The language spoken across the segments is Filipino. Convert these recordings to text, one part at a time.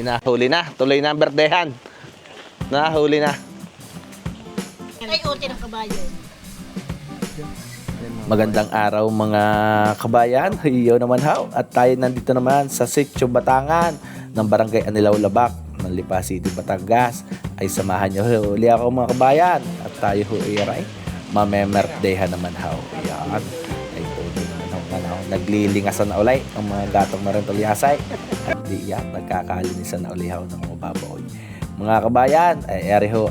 Nahuli na, tuloy na ang berdehan. Nahuli na. Ay, ote ng kabayo. Magandang araw mga kabayan. Hiyo naman haw. At tayo nandito naman sa Sitio Batangan ng Barangay Anilaw Labak ng Lipa City, Batangas. Ay samahan nyo huli ako mga kabayan. At tayo ay mamemerdehan naman haw. Yan. Ay tuloy naman haw. Naglilingasan na ulay ang mga gatong na rin tulyasay. At di yan, nagkakalinisan na ulihaw ng mga baboy. Mga kabayan,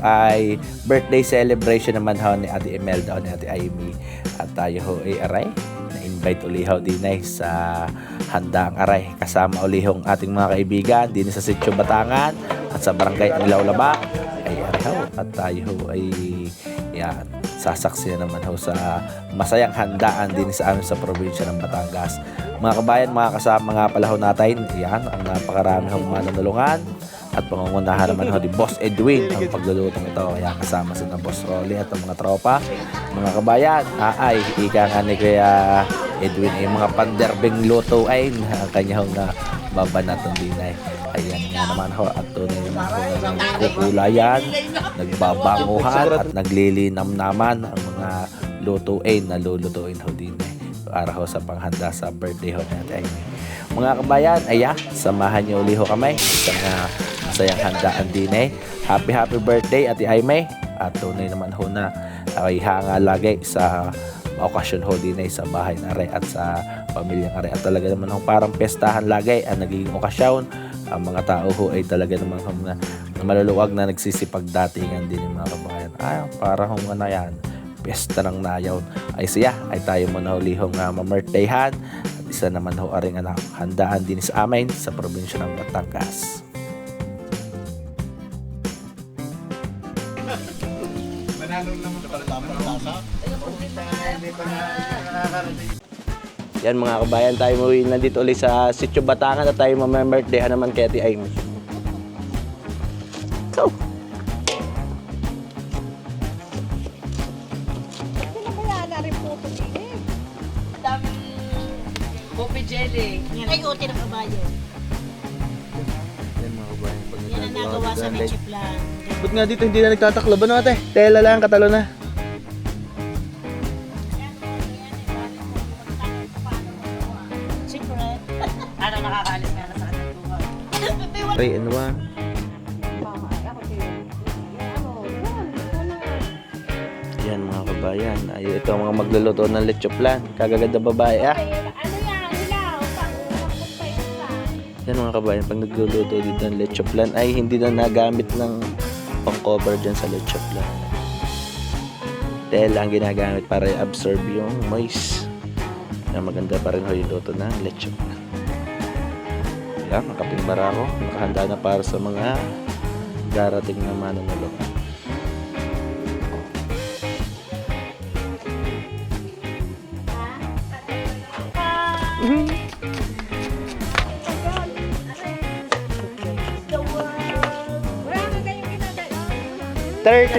ay birthday celebration naman ho ni Ate Imelda o ni Ate Amy. At tayo ho ay aray, na-invite ulihaw din ay sa handaang aray. Kasama ulihong ating mga kaibigan din sa Sitio Batangan at sa Barangay Anilaw Labak. Ay aray ho, at tayo ho ay yan, sasaksi na naman ho sa masayang handaan din sa amin sa probinsya ng Batangas. Mga kabayan, mga kasama nga pala ho natin, yan, ang napakarami hong manunulungan. At pangungunahan naman ho di Boss Edwin ang paglulutong ito. Kaya kasama si na Boss Rolly at ang mga tropa. Mga kabayan, ay ika nga ni Kuya Edwin ay mga panderbeng luto ay ang kanyang babanaton din ay. Ayan nga naman ho at tunay naman ho ng kukulayan, nagbabanguhan at naglilinam naman ang mga lutuin na lulutuin ho din ay. Para ho sa panghanda sa birthday ho natin. Mga kabayan, samahan niyo uli ho kami sa mga masayang handaan din eh. Happy birthday Ate Aimee. At tunay naman ho na ay hanga lagi sa okasyon ho din eh, sa bahay na re at sa pamilyang are. At talaga naman ho parang pestahan lagi ang nagiging okasyon. Ang mga tao ho ay talaga naman ho na maluluwag na nagsisipag datingan din ng mga kabayan. Para ho nga na yan. Pesta ng nayaw ay siya ay tayo muna ulihong mamertehan at isa naman ho aring handaan din sa amin sa probinsya ng Batangas. Yan mga kabayan, tayo muli nandito ulit sa Sitio Batangan at tayo mamertehan naman kay Ate Amy. Go! Coffee jelly. Ay, ote ng kabayo. Yan mga kabayan, pag Yan ang nagawa sa Mechip lang. ba't nga dito hindi na nagtataklo ba no ate? Tela lang, katalo na. Secret. Ano nakakaalis nga na sa katutuhan? Ay, ano ba? Yan mga kabayan, ay ito ang mga magluluto ng leche plan. Kagaganda babae Ano yan? Hilaw. Yan mga kabayan, pag nagluluto dito ng leche plan ay hindi na nagamit ng pang-cover dyan sa leche plan. Tela ang ginagamit para i-absorb yung moist. Yan, maganda pa rin ho yung luto ng leche plan. Yan, nakaping barako. Nakahanda na para sa mga darating na manunulungan.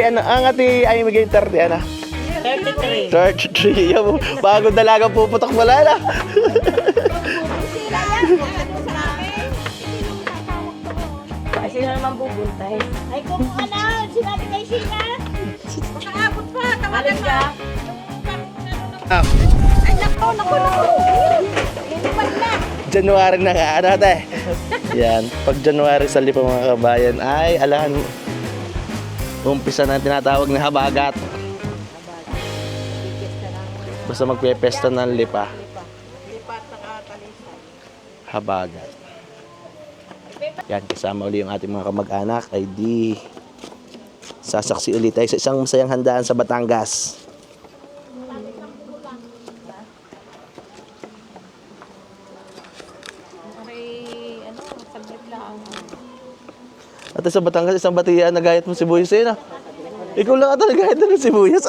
Ang ati ay magiging 30 ano? 33. 33. Yung bagong dalaga puputok wala na. Ay, sino naman bubuntay? Ay, kung ano, sinabi kay Sheila. Makaabot pa, tawagan ka. Ay, naku. January na nga, ano ate? Yan, pag January sa Lipa mga kabayan ay alahan umpisa na tinatawag na habagat. Basta magpepesta ng Lipa. Habagat. Yan, kasama uli yung ating mga kamag-anak ay di sasaksi ulit tayo sa isang masayang handaan sa Batangas. At sa Batangas, isang batian na gayat mo sibuyas eh, no? Ikaw lang ata nagayat ng sibuyas.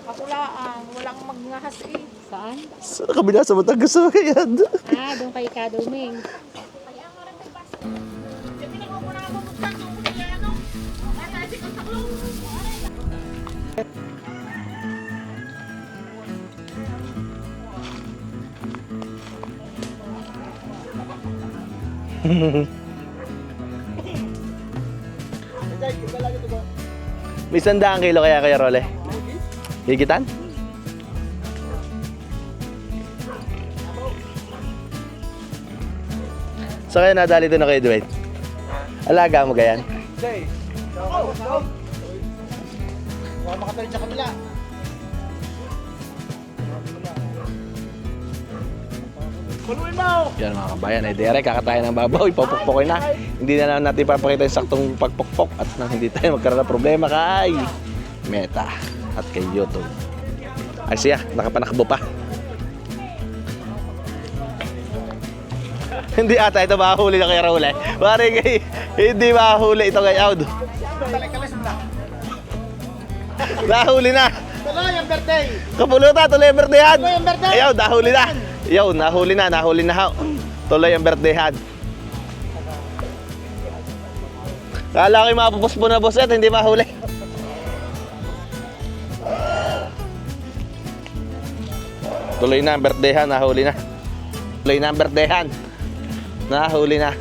Kakulaan, walang magnahas eh. Saan? Sa kabila sa Batangas, yan. Doon kay Kaduming. May 100 kilo kaya Kuya Role? Higitan? So kaya nadali doon na kayo, Dwight? Alaga mo gayan? Hindi. Huwag makatalit sa kabila. Puluin mo! Yan mga kabayan, ay dire kakatayan ng babaw, ipapukpukin na. Hindi na lang natin papakita yung saktong pagpukpok at nang hindi tayo magkaroon ng problema kay Meta at kay YouTube. Ay siya, nakapanakbo pa. Hindi ata ito mahuli na kay Raul eh. Pare kay, hindi mahuli ito kay Aud. Nahuli na. Tuloy ang birthday! Kapulutan, tuloy ang birthday-han. Tuloy ang birthday! Ayaw, nahuli na. Ayaw, nahuli na. Tuloy ang birthday-han. Kala ko yung mapupos po na boset, hindi mahuli. Tuloy na ang birthday-han, nahuli na. Tuloy na ang birthday-han. Nahuli na.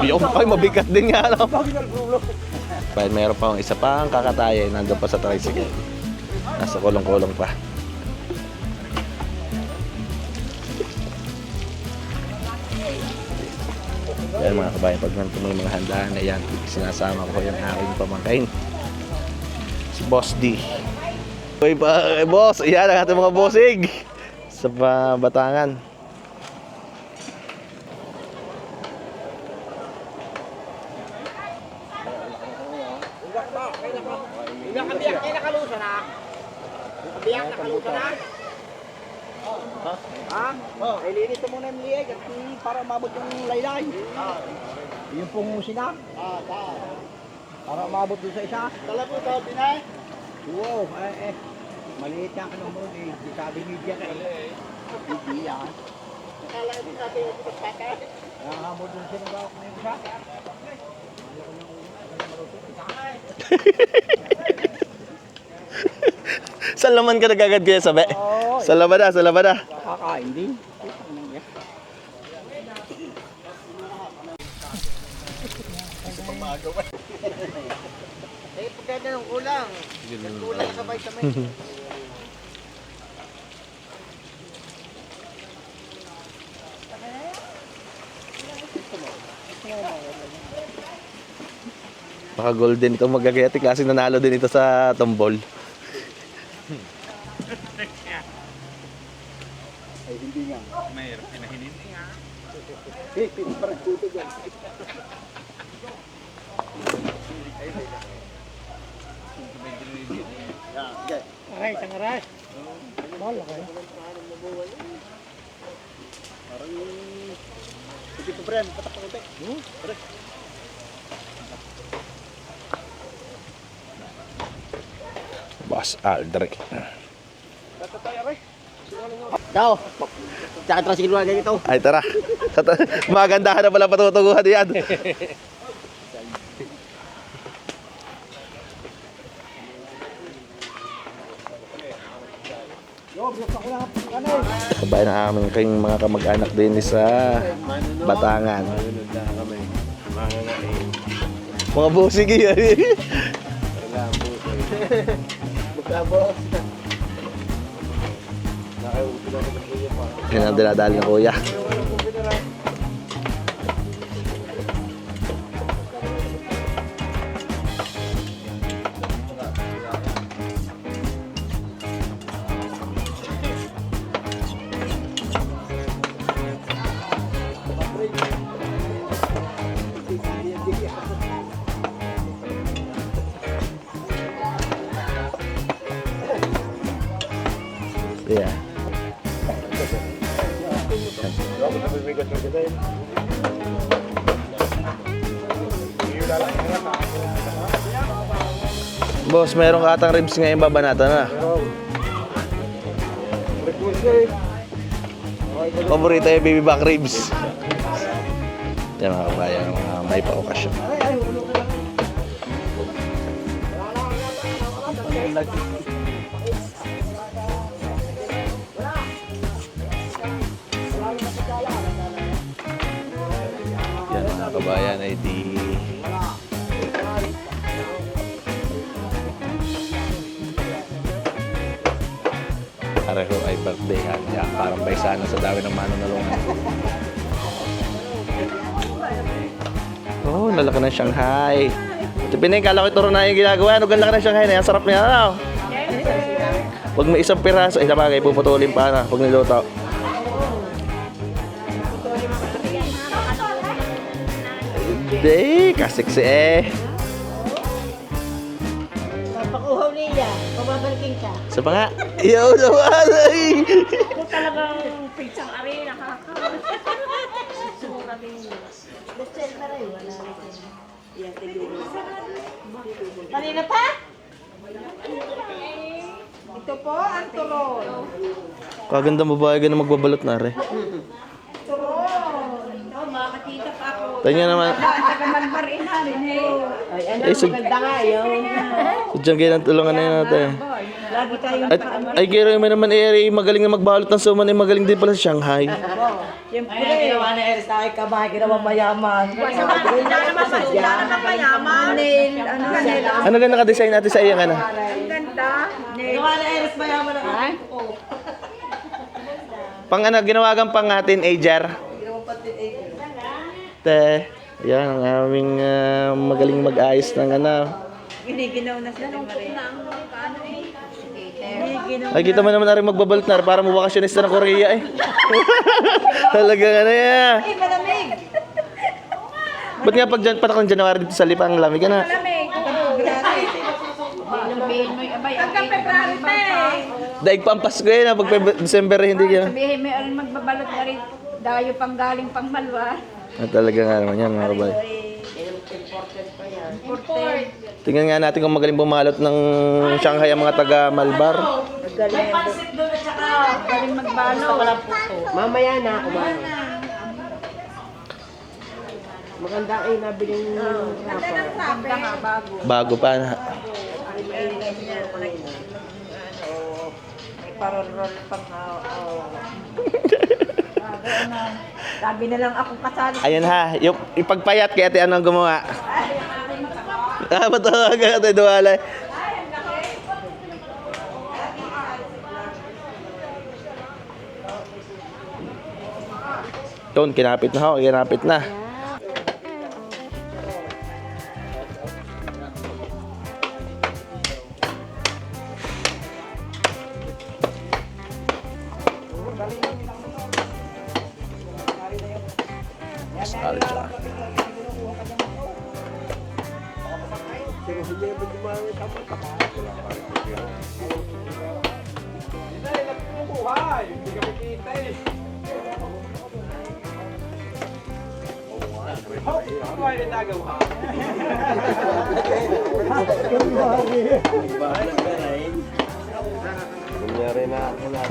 Yung ay mabigat din nga no. Pero meron pa isa pang kakataya, nandun pa sa tricycle. Nasa kulong-kulong pa. Yan mga kabayan, pag nanto may mga handaan, ayan, sinasama ko yung aking pamangkin. Si Boss D. Uy pa, boss, ayan ang ating mga bossing sa Batangan. Kabiyak kayo nakalusa na. Kabiyak nakalusa na. Ha? Ay linis mo muna yung lieg at para umabot yung laylay. Yung pong sina. Para umabot doon sa isa. Tala po ito, Pinay. Wow, maliit yan ka ng moon eh. Di sabi media ka eh. Hindi yan. Nakala din sabi yung patay. Nakakabot doon sila ba ako yung isa? Saan laman ka nagagad kaya sabi? Sa labada, sa labada. Kakain din. Eh, pagkada ng kulang. Kulang sa vitamin. Baka golden ito magagayati kasi nanalo din ito sa tombol. Ay, hindi nga. Mayroon, hindi nga. Eh, parang puto dyan. Aray, tangaray. Mahal na kayo. Parang hindi pa pre, patak na konti. Pre. Boss Aldrich. Daw. Tsaka tricycle wala ganito. Ay tara. Magandahan na pala patutuguhan yan. Sabay na aming kayong mga kamag-anak din sa Batangan. Mga busig yan. Yan ang dinadali ng kuya. Yeah. Boss, meron ka atang ribs ngayon babanata na. Paborito yung baby back ribs. Yan mga kabayan, mga may pa-okasyon. kabayan ay di pareho ay birthday yan. Kaya parang baysana sa dami ng manunulungan. Oh, lalaki ng Shanghai. Ito Pinay, kala ko ituro na yung ginagawa. Ano ganda ka ng Shanghai na yan? Sarap niya, ano? Pag may isang piraso, isa bagay, puputulin pa na pag niluto. Hindi, kasiksi eh. Papakuhaw niya. Pababalikin ka. Sa pa nga, iyaw naman ay. Kung talagang pizza ari, nakaka-sura din yun. Butcher pa rin, wala rin. Yan, tigil. Kanina pa? Ito po, ang turon. Kaganda babae, ganun magbabalot na rin. Turon. Ito, makakita pa ako. Tingnan naman. Taga-manbarin na rin eh. Ay, ano, Ay, maganda nga yun. Diyan kayo ng tulungan na yun natin. Lagi tayong Ay, kaya naman Eri, magaling na magbalot ng suman, eh, magaling din pala sa Shanghai. Siyempre. Ay, ginawa na Eris na kay Kamay, ginawa mayaman. Wala naman mayaman. Ano ganda ka-design natin sa iyang ano? Ang ganda. Ginawa na Eris mayaman ang aking po. Pang ano, ginawagan pang teenager. Te, yan ang aming magaling mag-ayos ng ano. Giniginaw na sa Maria. Ay, kita mo naman na rin magbabalot na rin para mabakasyonista ng Korea eh. Talagang ano yan. Ay, malamig. Ba't nga pag patakang January dito sa Lipa, ang lamig ka na? Malamig. Sabihin mo yung abay. Hanggang February pa eh. Daig pa ang Pasko yun, pag December hindi ka. Sabihin mo yung magbabalot na rin. Dayo pang galing pang Malwa. Talaga nga naman yan mga kabay. Imported. Tingnan nga natin kung magaling bumalot ng Shanghai ang mga taga Malbar. May pansit doon at saka galing magbalo. Mamaya na kumain. Maganda ay nabiling rapper. Maganda nga bago. Bago pa na. May parol-roll pang sabi na lang akong kasali. Ayun ha, yung ipagpayat kaya ate ano ang gumawa. Ba't ako agad ate duwala? Yun, kinapit na ho, kinapit na. Nostalgia.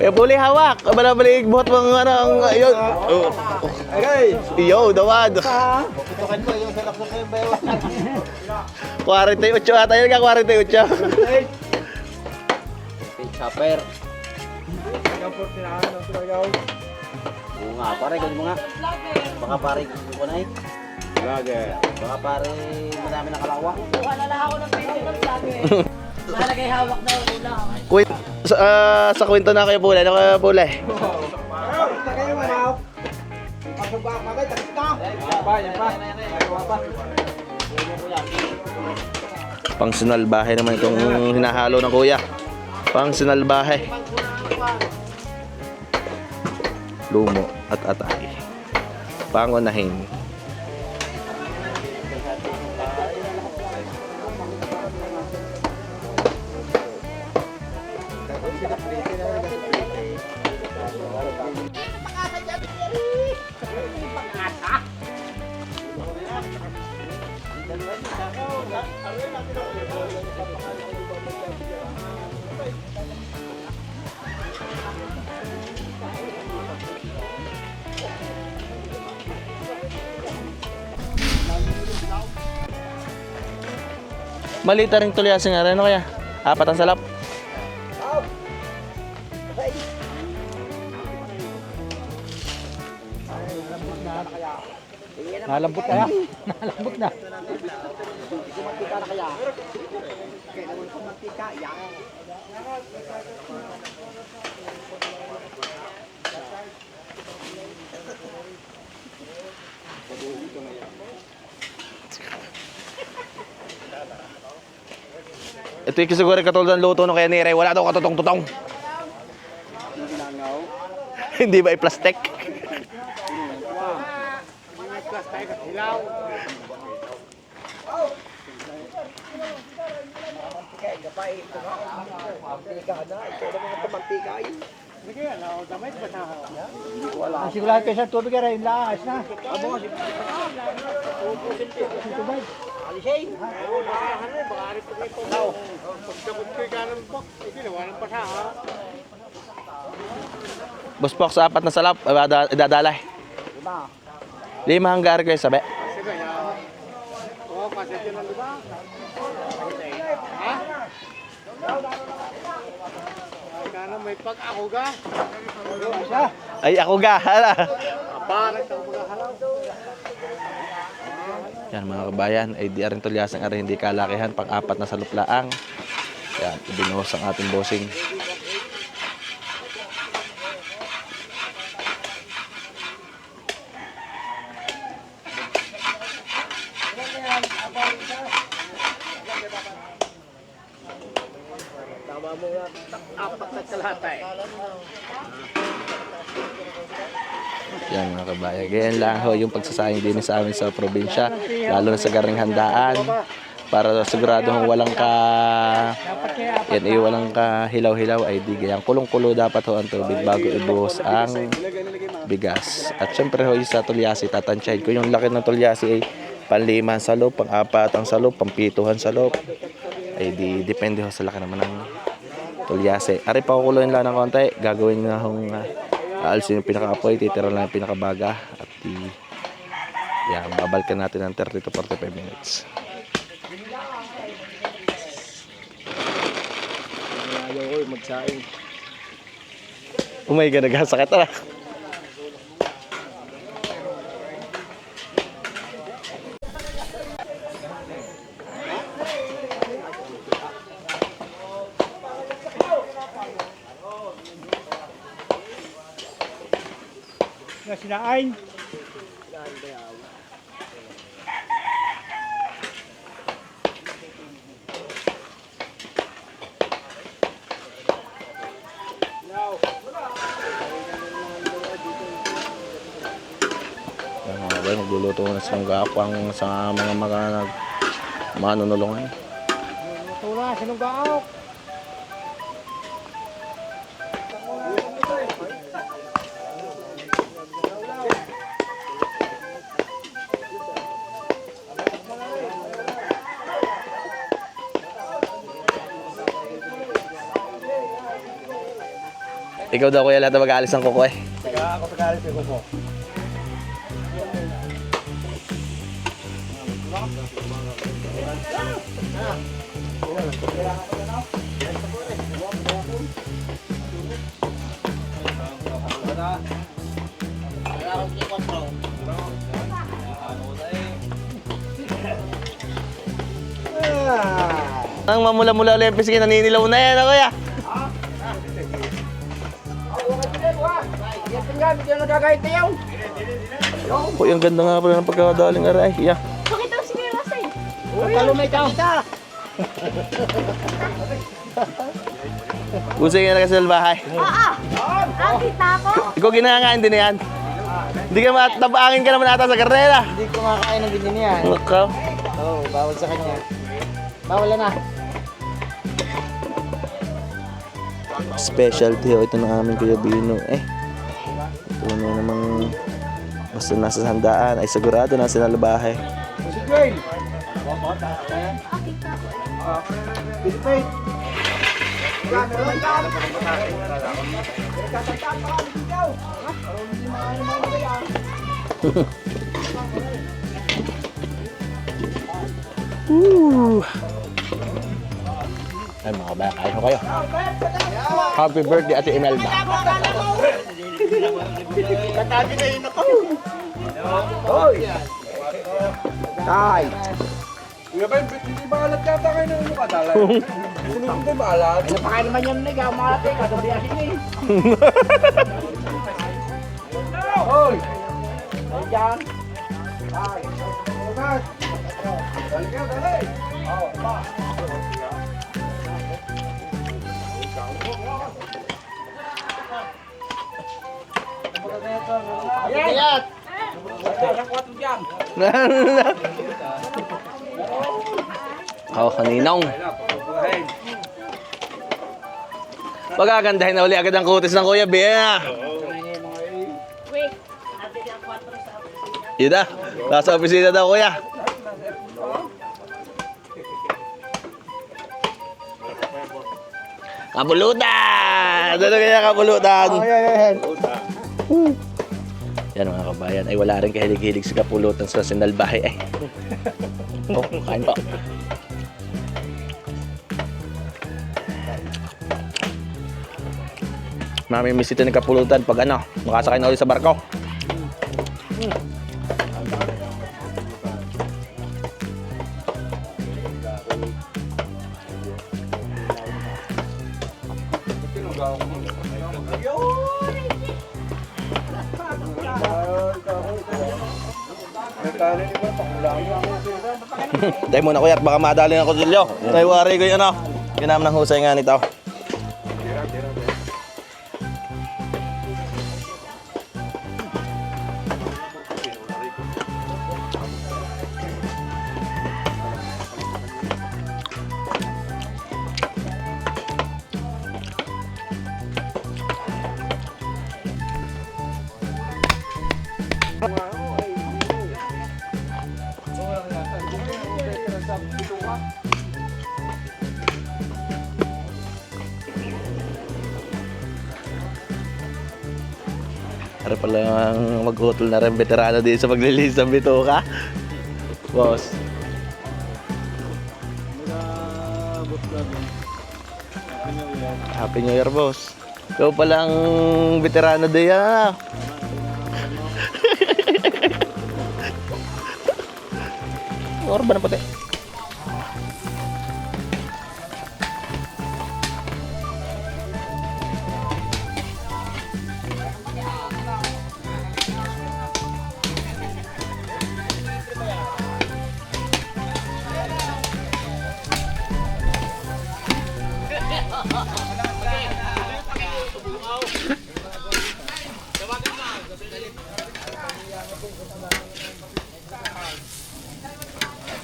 Kaya puli hawak, balabalik buhat mga ano ang yun. Yo, dawad. Putukan ko yung salak sa kayo bayo. 48 ata yun ka, 48. Chopper. Oo nga, pare, ganyan mo nga. Baka pare, ko na eh. Baka pare, madami na kalawak. Wala lang ako ng pwede ng sabi. Malagay hawak daw ulang. Sa kwento na kayo pula, ano kayo pula eh? Sa kayo, manaw. Pagsuba ka kayo, takit na. Yan pa. Pang sinalbahe naman itong hinahalo ng kuya. Pang sinalbahe. Lumo at atay. Pangunahin. Malita rin tuliasin nga rin, ano kaya? Apat ang salap. Nalambot kaya? Nalambot na. Mantika na kaya? Kailangan ko mantika. Yan. Ito yung siguro katulad ng luto no kaya ni Ray. Wala daw katutong-tutong. Hindi ba i-plastic? Sigurado kayo sa tubig ka rin. Lakas na. Boss Fox, 4 na salap. Idadalay. 5 hanggar kayo sabi. May pag-ako ga. Ay, ako ga. Hala. Yan mga kabayan, ay di rin tulyasan nga rin hindi kalakihan. Pang-4 na saluplaang. Yan, ibinuhos ang ating bossing. Tama mo na 4 na kalahati. Yan mga kabayan. Ganyan lang ho yung pagsasayang din sa amin sa probinsya. Lalo na sa garing handaan. Para sigurado walang walang ka hilaw-hilaw ay di gayang kulong-kulo dapat ho ang tubig bago ibuhos ang bigas. At syempre ho yung sa tulyasi tatansyahin ko yung laki ng tulyasi ay pang-5 sa loob, pang-4 ang sa loob, pang-7 sa loob. Ay di depende ho sa laki naman ng tulyasi. Ari pakukuloyin lang ng konti, gagawin nga hong aalisin yung pinaka-apoy, titira lang yung pinaka-baga at babalikan natin ng 30 to 45 minutes. Ayaw ko magsaing. Oh my God, naghasakit na. Na sinain. Nagluluto na silang gapang sa mga manunulungan. Tula, sinong gaok? Ikaw daw kuya lahat na mag-aalis ng kuko eh. Teka, ako pag-alis yung kuko. Ang mamula-mula ulit yung pisingin, naninilaw na yan kuya. Oh, yung ganda nga pala ng pagkakadaling aray. Yeah. Pakita mo si Kuya Wasay. Talumay ka. Usay nga na kasi sa bahay. Nakita ako. Ikaw ginangain din yan. Hindi ka matabangin ka naman ata sa karnera. Hindi ko makakain ng ganyan yan. Nakaw. Oo, bawal sa kanya. Bawal na. Specialty ho ito ng aming Kuya Bino. Ito na namang basta nasa handaan ay sigurado na sila labahe. Si Joel. Pilipay. Ay mga kabaya, kain ho kayo. Happy birthday Ate Imelda. Katabi na yun ako. Hoy! Tay! Kuya ba, hindi ba alat yata kayo ng ano ka dalay? Hindi ba alat? Ano pa kayo naman yan, Nig? Ang mga ate, katabi asin eh. Hoy! Hoy dyan. Tay! Ugat! Dali ka, dali! Oh, pa. Ayat! Kaninong. Pagkagandahin na uli agad ang kutis ng Kuya Bea. Wait. Yun na. Nasa opisina daw, Kuya. Kapulutan! Ano kaya kapulutan? Yan mga kabayan, ay wala rin kahilig-hilig sa kapulutan sa sinalbahe eh. Oh, kain pa. Mamimiss ito ng kapulutan pag ano, makasakay na ulit sa barko. Dahil muna kuya at baka madali ng kutsilyo. Dahil wari ko yun ano. Ginam ng husay nga nito. Para palang maghutol na rin veterano din sa paglilinis ng bituka. Boss. Happy New Year, boss. Ikaw palang veterano din yan. Orba na pati.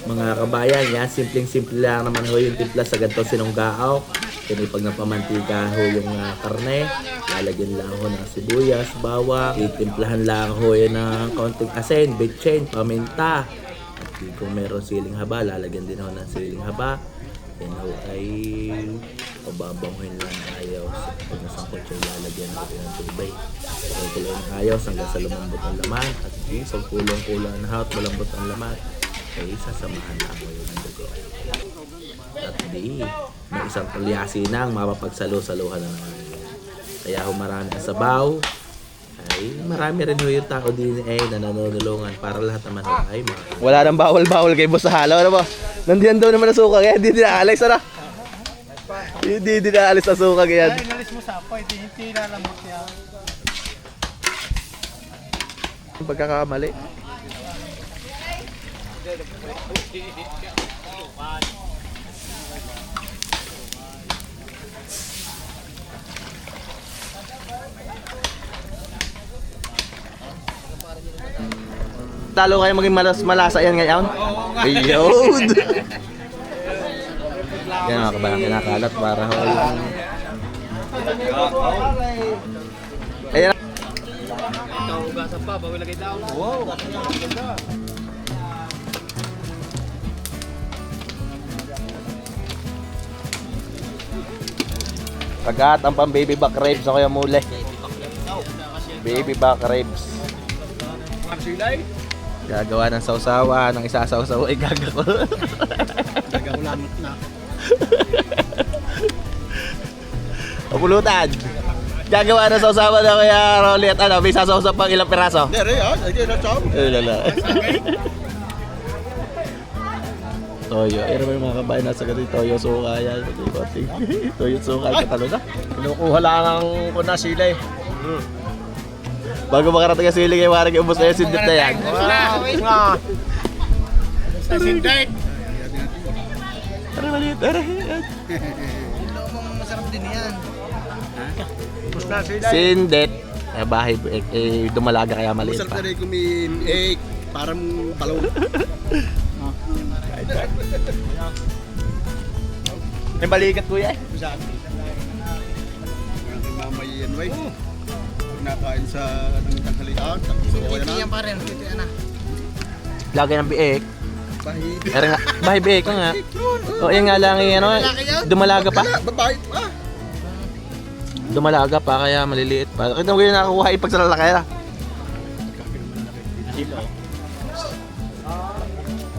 Mga kabayan, yan, simpleng-simple lang naman ho yung timpla sa ganitong sinunggao. Kaya pag napamantika ho yung karne, lalagyan lang ho ng sibuyas, bawang, itimplahan lang ho yun ng konting asin, bitchin, paminta. At kung meron siling haba, lalagyan din ho ng siling haba. Yan ho ay pababanguhin lang ng ayaw. Pag nasangkot yung lalagyan ho ng tubay. Pagkulo ng ayaw hanggang sa lumambot ang laman. At pag kulong-kulong na ho at malambot ang laman, ay sasamahan na mo yung dugo. At di, may isang tulyasi nang mapapagsalo-saluhan na naman. Kaya kung marami ang sabaw, ay marami rin ho yung tao din na nanunulungan para lahat naman ho ay mga... Wala nang bawal-bawal kay Boss sa halaw, ano ba? Nandiyan daw naman ang suka, kaya hindi dinaalis, ano? Hindi dinaalis ang suka, kaya... Ay, inalis mo sa apoy, hindi lalamot yan. Pagkakamali. Talo kayo maging malasa yan ngayon? Ayun! Yan mga kabalang kinakalat para ho yung... Ayan. Hugasan pa, bago ilagay daw. Wow! Pagkat ang pang baby back ribs ako yung muli. Baby back ribs. Silay? Gagawa ng sausawa, ng isasawsaw ay gagawa. Gagaulanot na. Kapulutan. Gagawa na sausawan na kaya Rolly at ano, may sasawsap pang ilang piraso. Dere, ay na chop. Lala. Toyo, ayun naman yung mga kabayan nasa ganito, toyo suka yan. Toyo suka, katalo na. Kinukuha lang ang kuna sila eh. Bago makarating ang sili kayo, parang ubos na yung sindit na yan. Sa sindit. Tara maliit, tara. Masarap din yan. Ubus na sila. Sindit. Bahay, dumalaga kaya maliit Masarap pa. na rin kumin egg. Parang balaw. May balikat kuya eh. Saan? Ang mamay yan, way. Nakain sa tanghalian. Titiyan pa rin. Titiyan na. Lagay ng biik. Bahid. Pero nga, bahay biik ko nga. O yan nga lang yung ano, dumalaga pa. Babae pa. Dumalaga pa kaya maliliit pa. Kita mo ganyan nakakuha ipag sa lalaki na.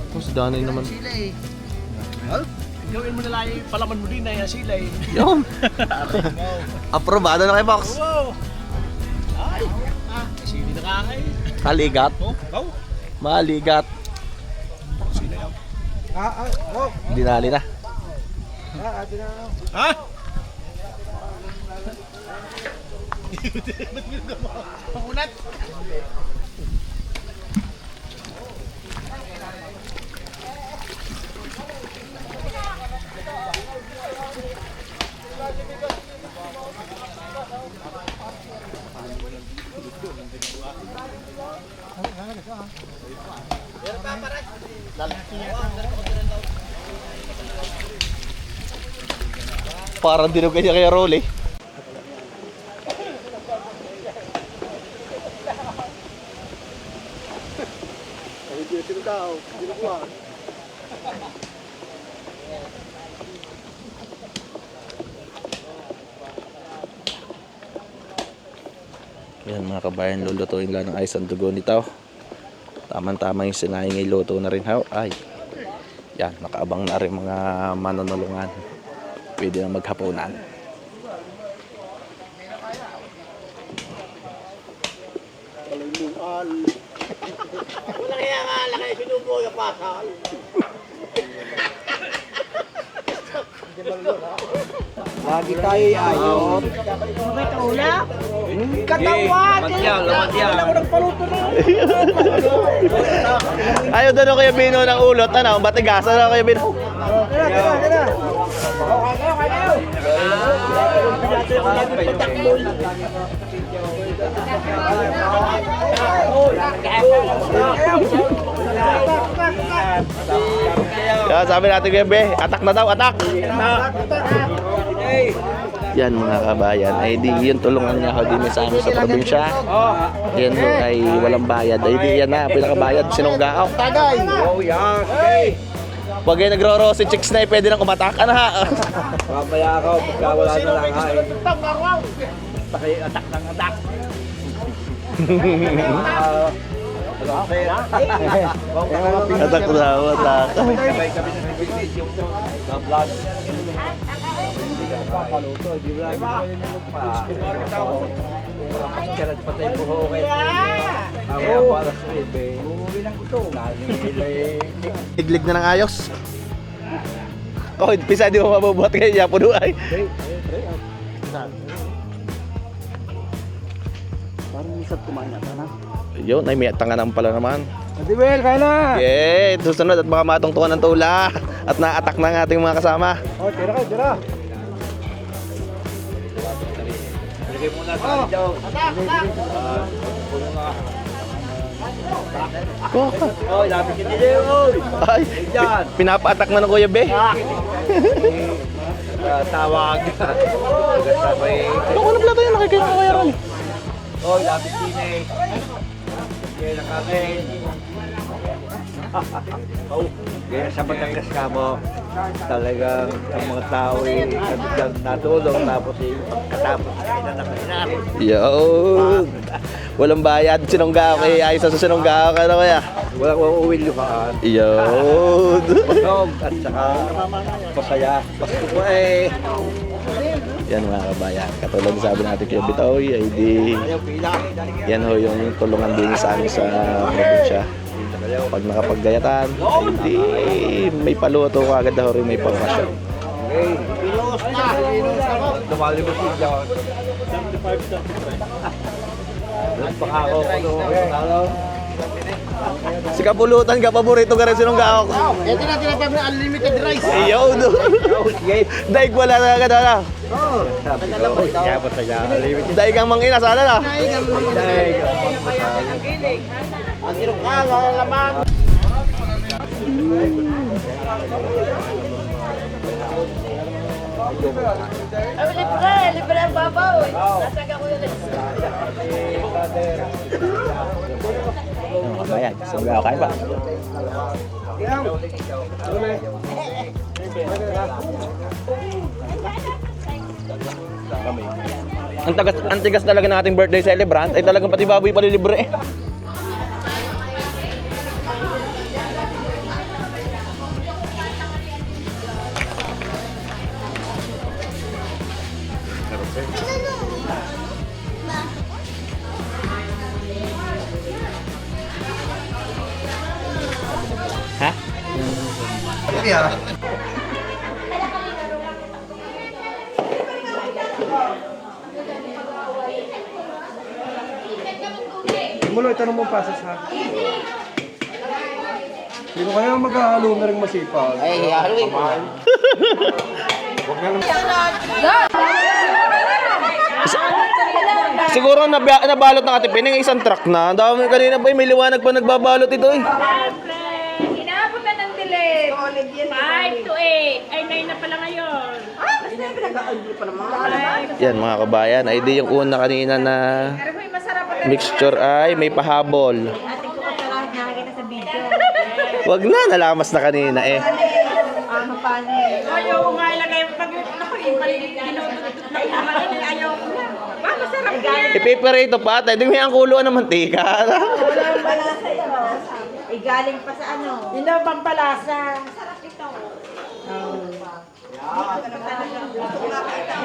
Mas danay naman. Gawin mo na lang yung palaman mo din na yung sila eh. Yun. Aprobado na kay Fox. Wow! Ay! Sili na kakay. Kaligat. Oh? Maligat. Sila yan. Oh! Dinali na. Ha? Pangunat! Parang dinugan niya kay Rolly. Yan mga kabayan, lulutuin lang ng ayos ang dugo nito. Tama-tama yung sinayang iluto na rin. Ay, yan, nakaabang na rin mga manunulungan. Pwede na maghapunan. Walang kaya nga laki, sinubo yung pasal. Lagi tayo ayos. May taula? Katawan! Wala ko ng paluto na. Ayaw doon Kuya Bino ng ulot. Ano, batigasan na Kuya Bino. Kaya sabi natin Kuya Be, atak na daw, atak! Yan mga kabayan, ay di yun tulungan niya ako din sa amin sa probinsya. Yan ay walang bayad, ay di yan na, pinakabayad, sinunggao. Tagay! Oh, yan. Okay. Pag ay nagro-rosy chicks na, pwede nang umatak, ano ha? Mamaya ako, pagka wala na lang ay. Atak ng atak. Atak daw, atak. Sabay kami ng nagbilis yung vlog. Papaluto, di ba? Kaya patay buho kayo. Mamaya para sa ibe. Umuwi ng gusto. Iglig na ng ayos. Oh, pisa di mo mabubuhat kayo niya, puno ay. Parang isat kumain na na. Yun, ay may tanganan pala naman. Adi Well, kaya na! Okay, susunod at baka matungtungan ng tula at na-attack na ang ating mga kasama. Oh, tira kayo, tira! Lagay muna sa dito. Oh, Oh, lapit ka nila yun! ay, pinapa-attack na ng Kuya Be. Tawag. Sabay. Ito ko na plato yun, nakikita ko kaya ron. Oh, lapit din eh. Kaya nakakain. Oh, kaya sa Batangas ka mo, talagang ang mga tao ay natulong tapos katapos kayo na nakainan. Yun. Walang bayad, sinunggao kay ayos sa sinunggao ka na kaya. Walang uuwin lumaan. Yun. Busog at saka masaya. Basta ko eh. Yan mga kabayan. Katulad na sabi natin kay Bitoy, ay di yan ho yung tulungan din sa amin sa probinsya. Pag nakapaggayatan, ay di may paluto ko agad na ho rin may pangkasyon. Pinos na! Dumali ko siya. Si Kapulutan ka, paborito ka rin sinong gaok. Ito na tinatawag na unlimited rice. Ayaw no. Daig wala na agad na. Daig ang mangina sana na. Ang irong ka, wala laman. Ay, libre ang babaw. Nasaga ko yun. Mga kabayan, gusto mo gaok kain ba? Ang tigas talaga ng ating birthday celebrant ay talagang pati baboy palilibre eh. Ha? Mulo, itanong mo pa sa Sino kaya maghahalo na rin masipag? Ay, haluin mo. Siguro nabalot ng Ate Pining isang truck na. Ang dami kanina pa may liwanag pa nagbabalot ito eh. Inaabot na ng dilim. 5 to 8. Ay, 9 na pala ngayon. Yan mga kabayan, ay di yung una kanina na Pero may masarap pa. mixture ay may pahabol. Ate ko pa talaga nakakita sa video. Wag na, nalamas na kanina eh. Ayaw ko nga ilagay. Pag ako yung dinududot na inaman, ayaw ko na. Ba, masarap yan. Ipiperito pa, tayo di may ang kuluan ng mantika. Walang palasa yun. Galing pa sa ano. Yun daw pang palasa. Masarap ito.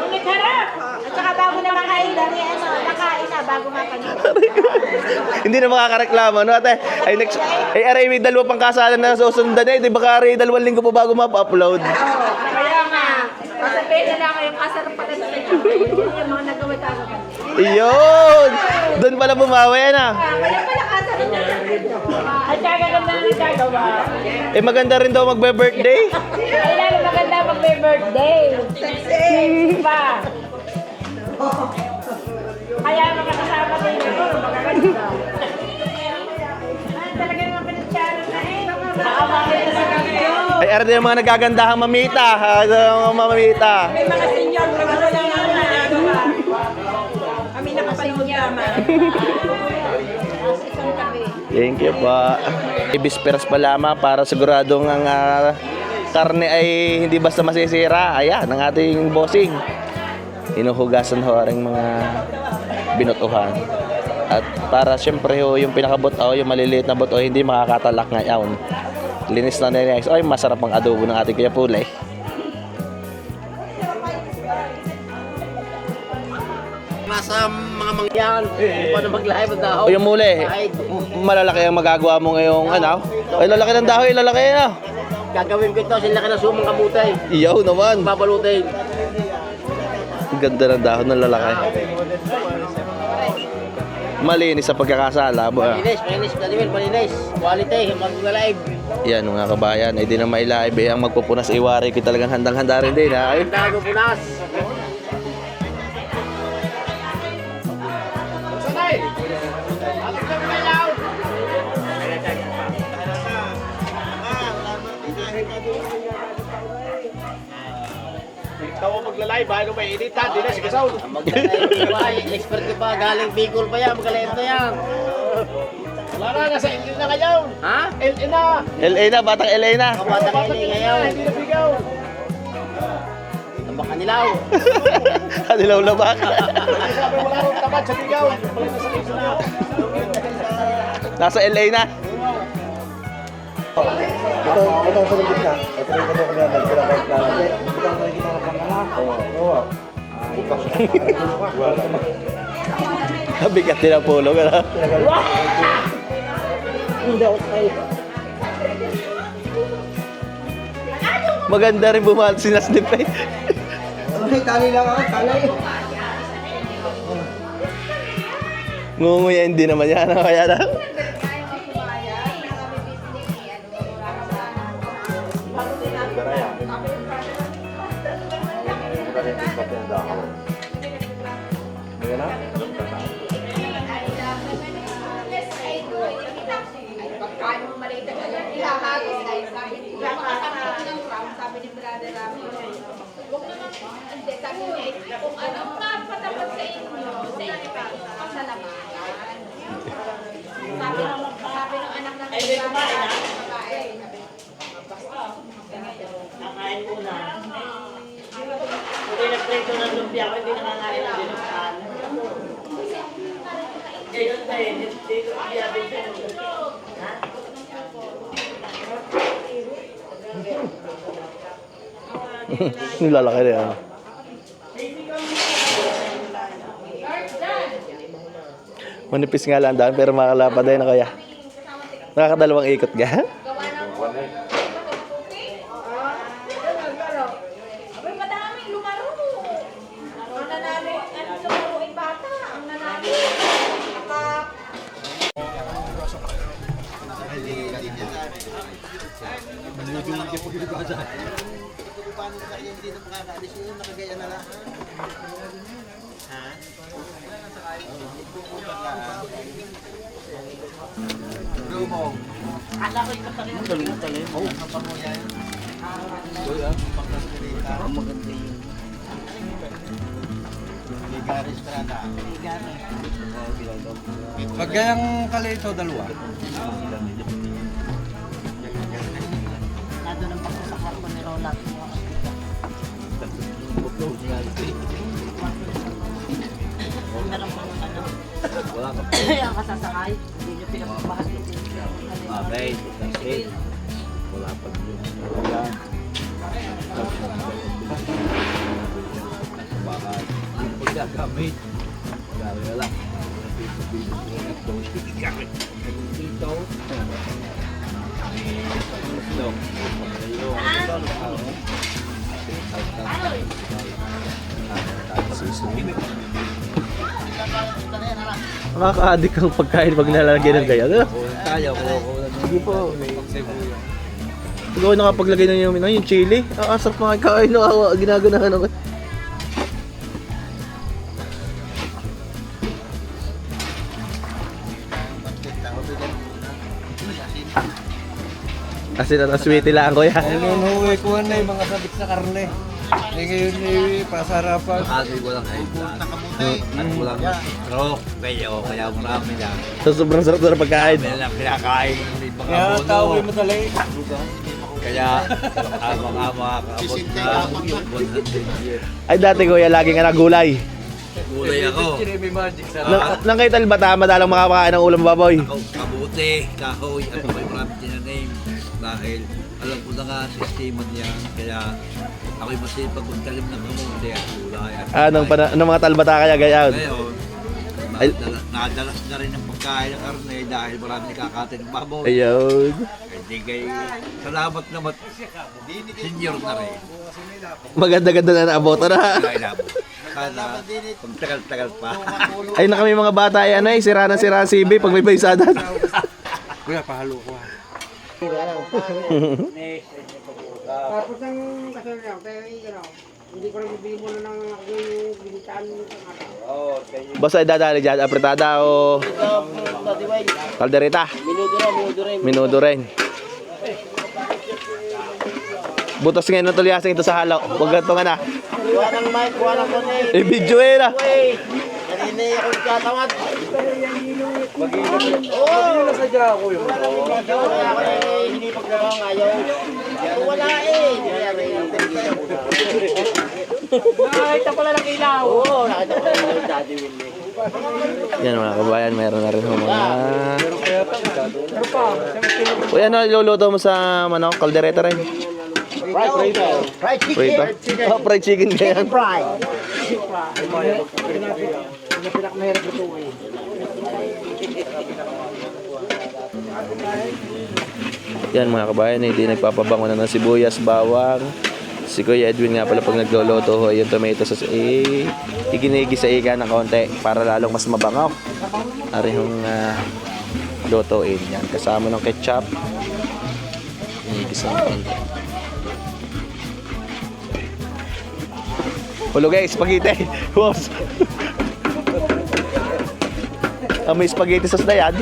Ulit harap. At saka bago na makain, dami nakain na bago mapanood. Hindi na makakareklamo, no ate? Ay, next, ay aray, may dalawa pang kasalan na susundan eh. Di baka aray, 2 linggo pa bago mapa-upload. Kaya nga, sasabihin na lang yung kasarap pa rin sa yung mga nagawa tayo. Iyon! Doon pala bumawi yan ah. Kaya pala kasarap na at kagaganda na nagagawa. Eh maganda rin daw magbe-birthday. Ay, lalo maganda mag-birthday. Sexy pa. Kaya mga kasama din ito, magaganda. Talaga naman pinagsyaro na eh. Nakabakit na sa kanyo. Ay, aray din yung mga nagagandahang mamita. Mga mamita. May mga senior na wala na nagagawa. Kami nakapanood naman. Isang tabi. Thank you po. Ibisperas pa lamang para siguradong ang karne ay hindi basta masisira. Ayan, ang ating bossing. Hinuhugasan ho rin mga binutuhan. At para siyempre ho, yung pinakabot o yung maliliit na buto hindi makakatalak ngayon. Linis na nila. Ay, masarap ang adobo ng ating Kuya Pulay. Nasa mga mangyan, paano mag-live ang daho? O yung muli, malalaki ang magagawa mo ngayong ano? Ay, lalaki ng dahon, lalaki na. Gagawin ko ito, sila ka na sumang kamutay. Iyaw naman. Babalutin. Ang ganda ng dahon ng lalaki. Malinis sa pagkakasala. Malinis, malinis. Quality, mag-live. Yan mga kabayan, ay di na mailive eh. Ang magpupunas iwari ko talagang handang-handa rin din ha. Ay, Bago punas. Ikaw ang magla-live, bago may editan, di na si Kasaw. Mag-live pa, expert ka pa, galing Bicol pa yan, mag-live na yan. Wala na, nasa Ingrid na kayo. Ha? LA na. LA na, batang LA na. Kabatang ini ngayon. Hindi na bigaw. Tambak kanilaw. Kanilaw labak. Sabi wala rin tamad sa bigaw. Wala na sa Quezon na. Nasa LA na. Ito sa gitna. Ito rin kami kagagad. Ito ang plano. Ito ang nakikita ng mga. Oo. Bigat din ang pulong. Ano? Hindi ako tayo. Maganda rin bumahal si Naslip eh. Okay, tali lang ako, tali. Ngunguyain din naman yan. Kaya na. Kung ano mapatapat sa inyo, pasalamatan. Sabi ng anak ng babae. Nakain ko na. Hindi nagprito ng lumpia ko, hindi nakakain ng dinuktaan. Ngayon tayo, hindi lumpia din siya. Ha? Lalaki rin ano. Manipis nga lang daan pero makalapad din na kaya. Nakakadalawang ikot ga. Abay, madaming lumaro. Ang nanalo, ano lumaro ay bata. Ang nanalo, akap. Pag gayang kalito, dalawa. Nado ng pagko sa kwarto ni Roland. Meron pang ano. Wala ka pa. Ang kasasakay. Hindi nyo pinapabahas yung Okay, that's it. Wala pa yun. Wala. Bahay. Yung pagkagamit. Gawin na lang. Gamit. Dito. Nakaka-addict ang pagkain pag nalalagyan ng gaya. Ano? Tayo, Sige po. Ikaw nakapaglagay na yung chili. Ang asap mga kain na ginaganahan ako. Kasi nataswiti lang ko yan. Nunuwi ko na yung mga sabit sa karne. Eh ngayon pasarapan. Kasi walang at walang stroke. Kaya marami lang. So sobrang sarap na pagkain. Kaya kinakain yung mga Kaya bono. tao ay madali. Kaya mga kaabot na 100 Ay dati kuya, lagi nga nagulay. gulay ako. May magic sa Nang kay Talbata, madalang makakain ng ulam baboy. Kabuti, kahoy, at may marami tinaname. Dahil alam ko na nga sistema niyan. Kaya ako'y masipag magtalim ng kamuti at gulay. Anong mga Talbata kaya gayaw? Ngayon, Ay- nadalas na rin ang pagkain ng karne dahil marami kakatin ng baboy. Ayun. Hindi kay salamat naman. Senior na rin. Maganda-ganda na naaboto na. Kaya sana pagtagal-tagal pa. Ay na kami mga bata ay sira na CB pag may baysada. Kuya, pahalo ko ha. Tapos ang kasal lang, pero hindi ko rin bibili mo na ng yung binitaan mo sa mata. Basta idadali dyan, apretada o kaldereta. Minudo rin. Butos ngayon ng tulyasing ito sa halaw. Huwag ganito nga na. Kuha ng mic, kuha ng kone. I-video eh na. Kanina ako nagtatawad. Nasadya ako yung Kaya ako hindi pagdawang ayaw. Wala eh. Nakakita pala ng ilaw. Oo, nakita ko na yung Daddy Willie. Yan mga kabayan, meron na rin mga... Uy, ano iluluto mo sa kaldereta rin? Fried Prito. chicken. Oh, fried chicken kaya. Chicken fry. Pinakamahirap ito eh. Yan mga kabayan, hindi nagpapabango na ng sibuyas, bawang. Si Kuya Edwin nga pala pag nagluluto ho, yung tomato sauce, iginigisa-iga ng konti para lalong mas mabangaw. Ari yung lutuin yan. Kasama ng ketchup. Inigisa ng konti. Hulo guys, spaghetti. Boss. May spaghetti sauce na yan.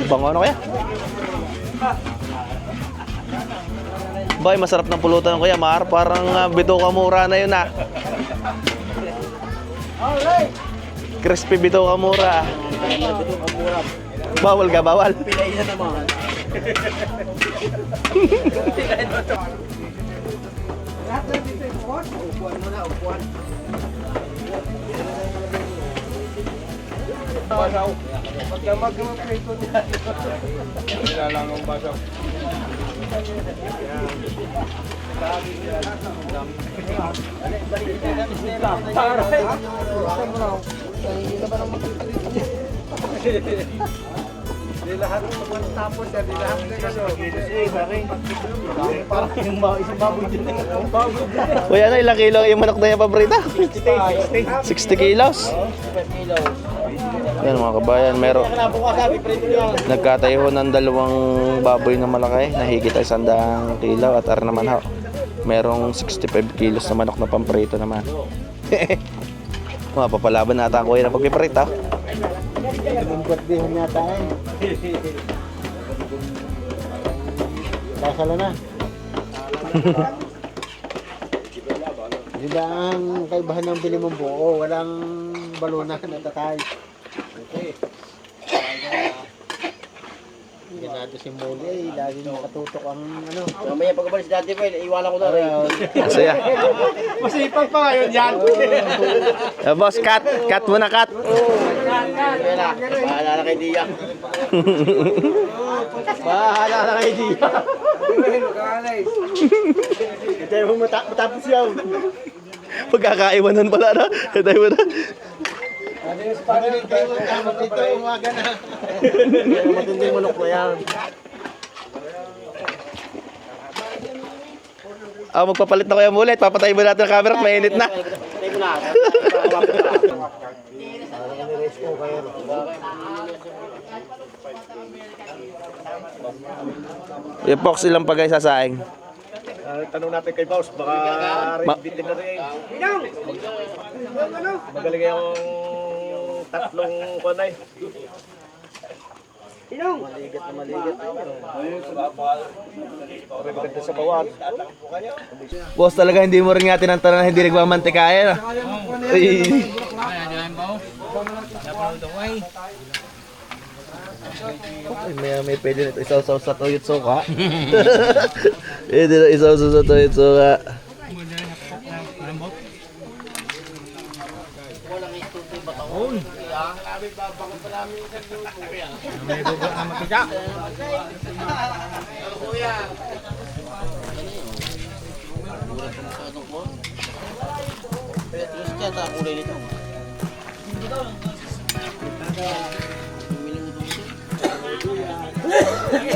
Bango ano kaya? Bay, masarap ng pulutan ng Kuya Mar. Parang bituka mura na yun Crispy bituka mura. Bawal ka, bawal. Pilay na naman. Lahat na dito yung upuan. Upuan mo na, upuan. Basaw. Pagka mag-prito niya. Wala lang ang basaw. Di lahat ng tapos yan, di lahat ng kaso. Parang yung isang baboy dyan. Kuya, ano, ilang kilo yung manok na yung paborito? 60 kilos. Yan mga kabayan, meron. Nagkatayo ng dalawang baboy na malaki, nahigit ay 100 kilo at ar naman ho. Merong 65 kilos na manok na pamprito naman. Mapapalaban nata ang kuya na pagpiprito. Ang birthday yata eh. Kasala na. Di ba ang kaibahan ng bili mong buo? Walang balona na tatay. Okay. Ganado si Molly eh. Lagi nakatutok ang ano. Mamaya pagkabalis dati pa, iwanan ko na rin. Masaya. Masipag pa ngayon yan. Boss, cut muna, cut. Kaya na, bahala na kay Dia. Bahala na kay Dia. Hindi mo matapos yan. Pagkakaiwanan pala na. Tayo na. Ito umaga na. Matinding manok na yan. Magpapalit na kuya ulit. Papatayin mo natin ang camera at mainit na. Tayo mo na. Yung Fox, ilang pagay sasaing? Tanong natin kay Boss, baka bitin na rin. Magaling yung tatlong kunay. Maligat na maligat. Pare maganda sa bawan. Boss, talaga hindi mo rin nga tinantanan na hindi nagmamantikayan. Ay. May pwede nito isaw-saw sa tuyot suka. Pwede na isaw-saw sa tuyot suka.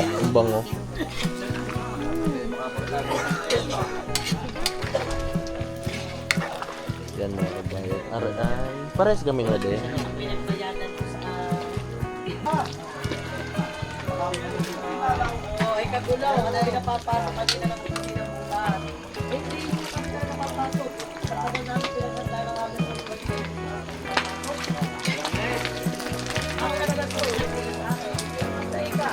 Ang bango. Yan mga kabayan. Aray, pares kami nga din. Pinagbayadan ko sa... Ay kagulaw, wala rin napapasok kasi na lang kung sino mong lahat. Hindi, hindi pa napapasok. Sa ano namin pinaganda ng aming pagpagpagpag. Ako talaga to, sa ika.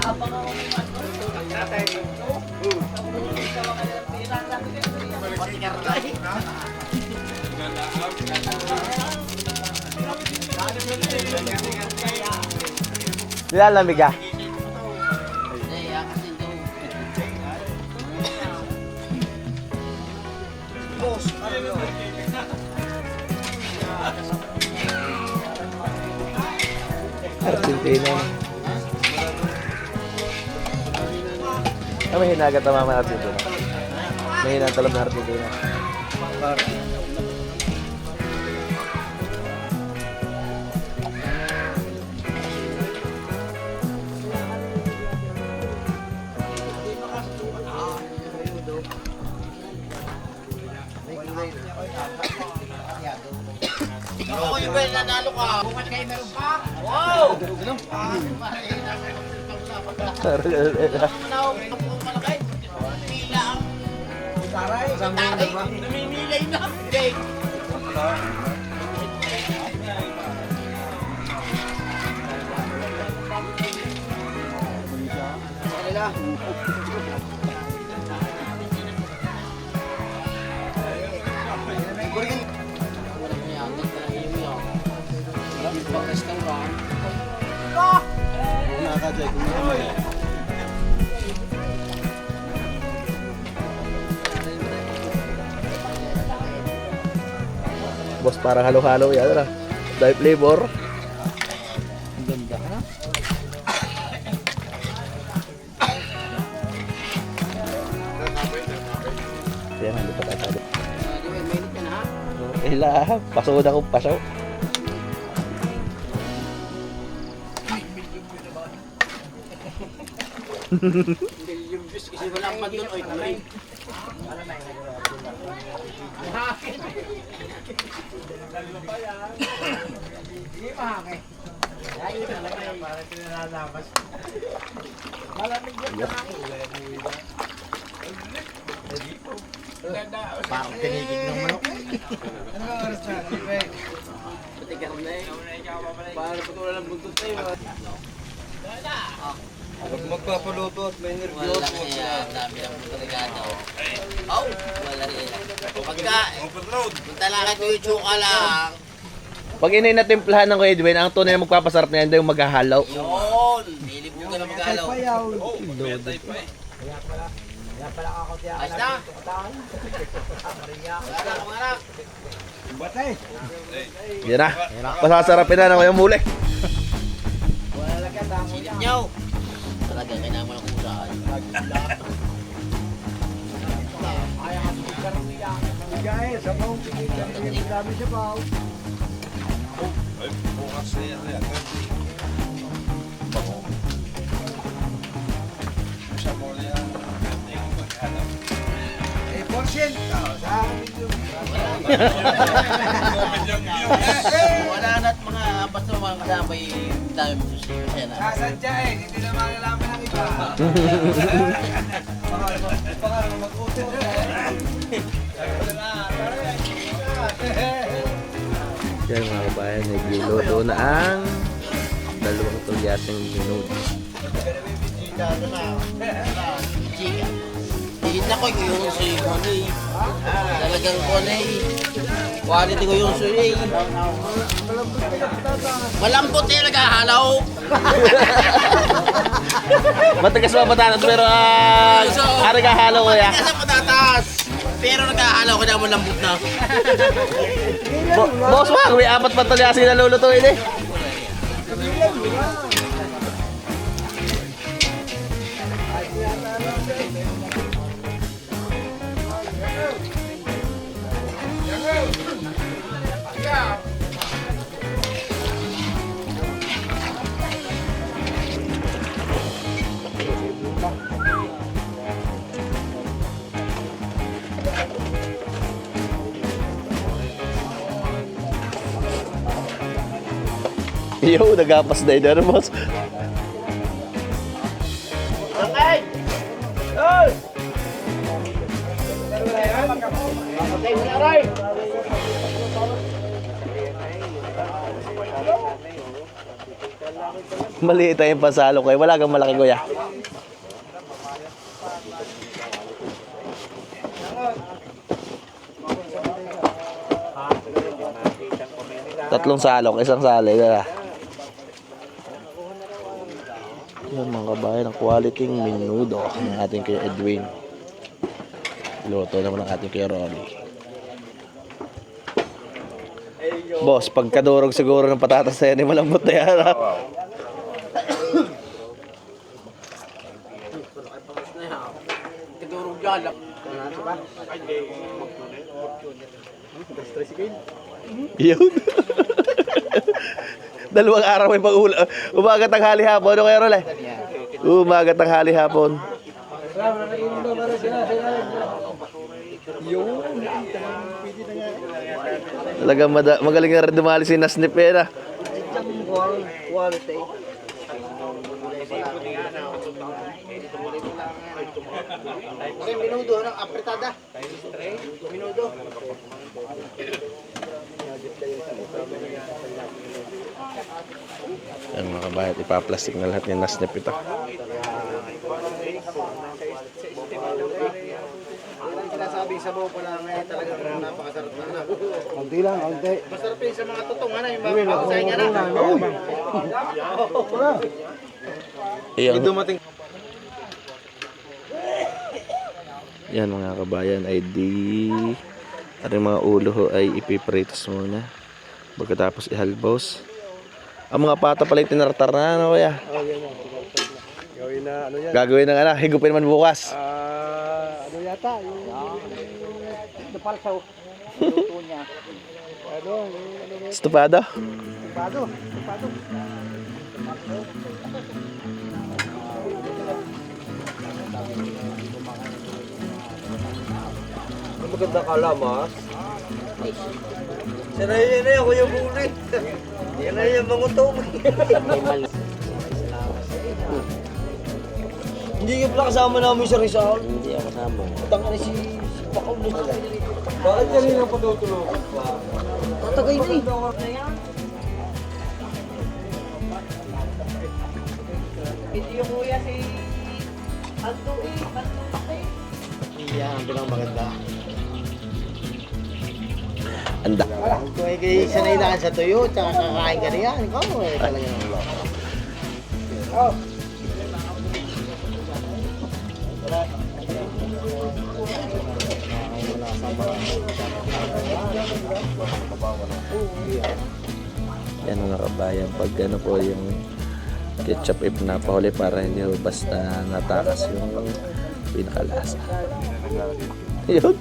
Abang ako ng Nilalamig ah. Argentina. May hinagat na mama Argentina. May hinatalab na Argentina. Ako yung well, nanalo ka. Bukas kayo meron pa. Wow! Pila ang taray. Namimilay na. Okay. Boss, parang halo-halo yan na. Dahil flavor. Yan, hindi pa tayo. Okay lang. Paso na kong paso. Kasi wala pa doon. Oy, tuloy. Parang tinigig ng manok. Patigar na eh. Para patuloy lang buntot tayo. Pag magpapaluto at may nervyoso. Wala yan. Dami lang po delikado. Oh, wala rin. Pagka, punta lang kayo yung tsuka lang. Pag inay na timplahan ng Kuya Edwin, ang tunay na magpapasarap na yan daw yung maghahalaw. Yun! Nilibugan na mag-alaw. Ayos na! Wala na mga anak. Yan na. Masasarapin na ng Kuya Muli. Silip niyo. Talaga, kailangan mo ng kusaan. Wala na't mga basta mga kasama yung dami mo siya na. Kasadya eh, hindi na malalaman ng iba. Baka mag-utot Yan mga kabayan, nagluluto na ang dalawang tulyasing minuto. Chika. Tigit ko yung suyo ko ni. Talagang ko na quality ko yung suyo eh. Malambot eh, nagahalaw. Matagas mga patatas pero nagahalo ko ya. Matigas ang patatas. Pero nagahalaw, kaya mo lambot na. Boss Wag, may 4 pa tulyasing na lulutuin eh. Yo, nagapas na ina boss. Maliit tayong pasalo ko eh. Wala kang malaki kuya. Tatlong salok, isang sali. Yan mga kabayan, ang quality menudo ng ating Kuya Edwin. Luto naman ng ating Kuya Rolly. Boss, pagkadurog siguro ng patatas na yan, malambot na yan. Yun. Dalawang araw may pag-ulam. Umaga tanghali hapon. Ano kaya Rol eh? Umaga tanghali hapon. Talagang magaling na rin dumali si Nasnip eh na. Quality. Minudo ng apretada. Minudo. Yan mga kabayan, ipaplastic na lahat ni Nasnip ito. Sinasabi sa buo ko lang talagang napakasarap na. Konti lang, konti. Masarap yun sa mga tutungan na yung mga pausay niya na. Ayan. Yan mga kabayan ay ang mga ulo ho ay ipipritos muna pagkatapos ihalbos. Ang mga pata pala tinartar na ano kaya? Gawin na ano yan? Gagawin ng higupin man bukas. Ano yata? Palsaw. Luto niya. Estupado? Pado. Maganda kalamas. Sanayin na yan, Kuya Bulit. Yan na yan, mga utong. Hindi ka pala kasama namin sa Rizal. Hindi ako kasama. Tanga na si Pakaw na siya. Bakit kanina pa tutulungan pa? Tatagay na eh. Hindi yung kuya si Aldo eh. Iya, ang bilang maganda. Anda. Kung ay sanay na ka sa tuyo, tsaka kakain ka na yan. Ikaw eh, talaga naman. Yan mga kabayan, pag ano po yung ketchup if napahuli para hindi ho basta natakas yung pinakalasa. Yun.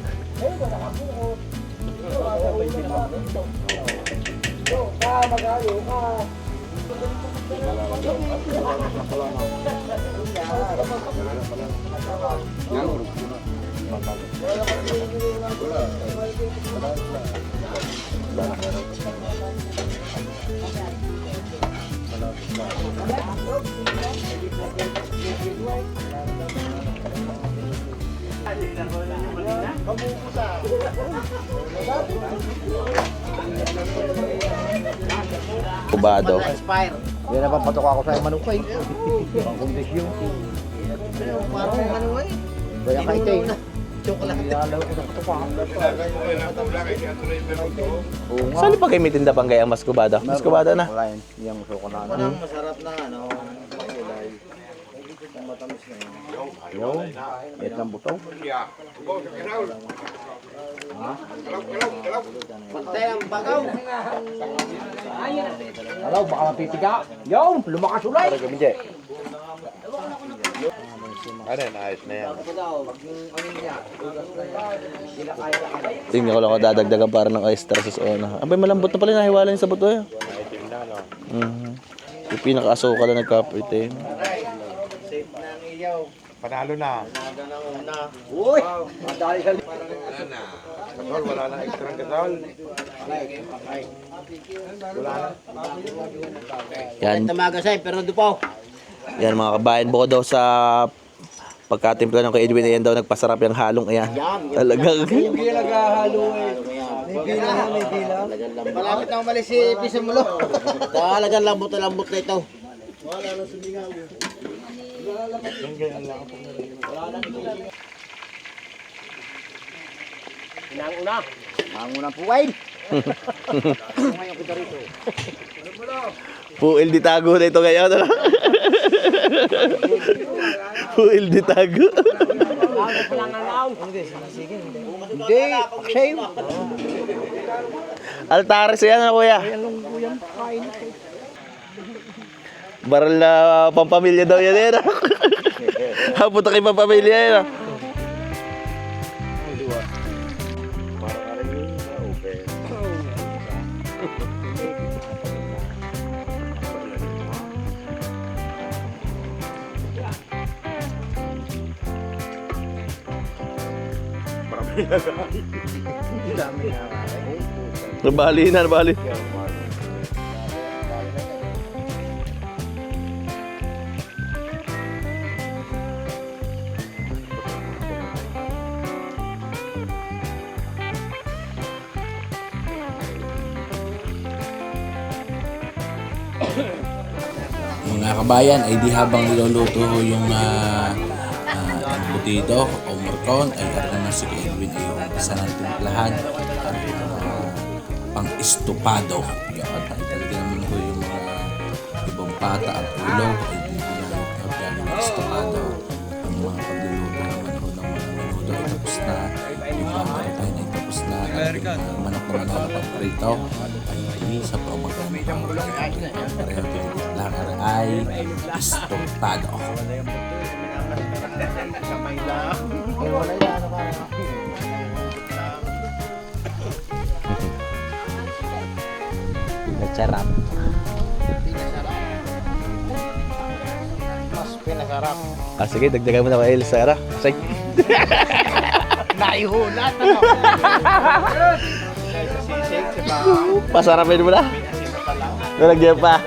Kubado. Inspire. Yan na papatok ako sa manok ko eh. Pang-kondisyon. Parang ano eh. Kaya kay Tay. Chocolate. Nilalaw ko ng katupa. Oo nga. Saan pa kayo may tinda Banggay ang mas kubado? Mas kubado na. Wala yun. Yung suko na. Parang masarap na ano. Kulay. Ang matamis na yun. Yung. Ito ng buto. Pantay ang bagaw. Alaw, baka mapipiga. Yung, lumakas ulay. Tingnan ko lang ako dadagdagan para ng oyster sauce o na. Abay malambot na pala nahiwala yung sa buto eh. Yung pinaka-asukal na nagkapit eh. Safe na ang iyaw. Panalo na. Naga na una. Uy, madali sa Kasol, wala na extra ng kasol. Yan, Tamagasay, pero dupaw. yan mga kabayan. Bukod daw sa pagkatimpla ng kay Edwin, yan daw nagpasarap yung halong yan. Talagang. Hindi naghahalo eh. May bilang, may bilang. Malapit na umalis si Pisamulo. Talagang lambot na ito. Wala na sumingaw. Mangunang puwain. Puil di tago na ito ngayon. Puil di tago. Hindi, same. Altares yan na kuya. Baral na pampamilya daw yan eh. Hapunta kay pampamilya yan. Nabali na, nabali. Mga kabayan, ay di habang niluluto yung embutido o morcon, ay karga na si Edwin ay yung isa ng timplahan at pang-estupado. Yan, ay talaga naman ho yung mga ibang pata at ulo ay dinagyan ng estupado. Ang mga pagluluto naman ho ng mga menudo ay tapos na, yung mga maritay ay tapos na, at yung manok na manok pang prito ay sa pamagkang pareho tinitiplangan ay estupado. Pinasarap. Mas pinasarap. Ah, sige, dagdagan mo na kay Elsa. Ara. Say. Naihulat ano? Pasarapin mo na. Nalagyan pa.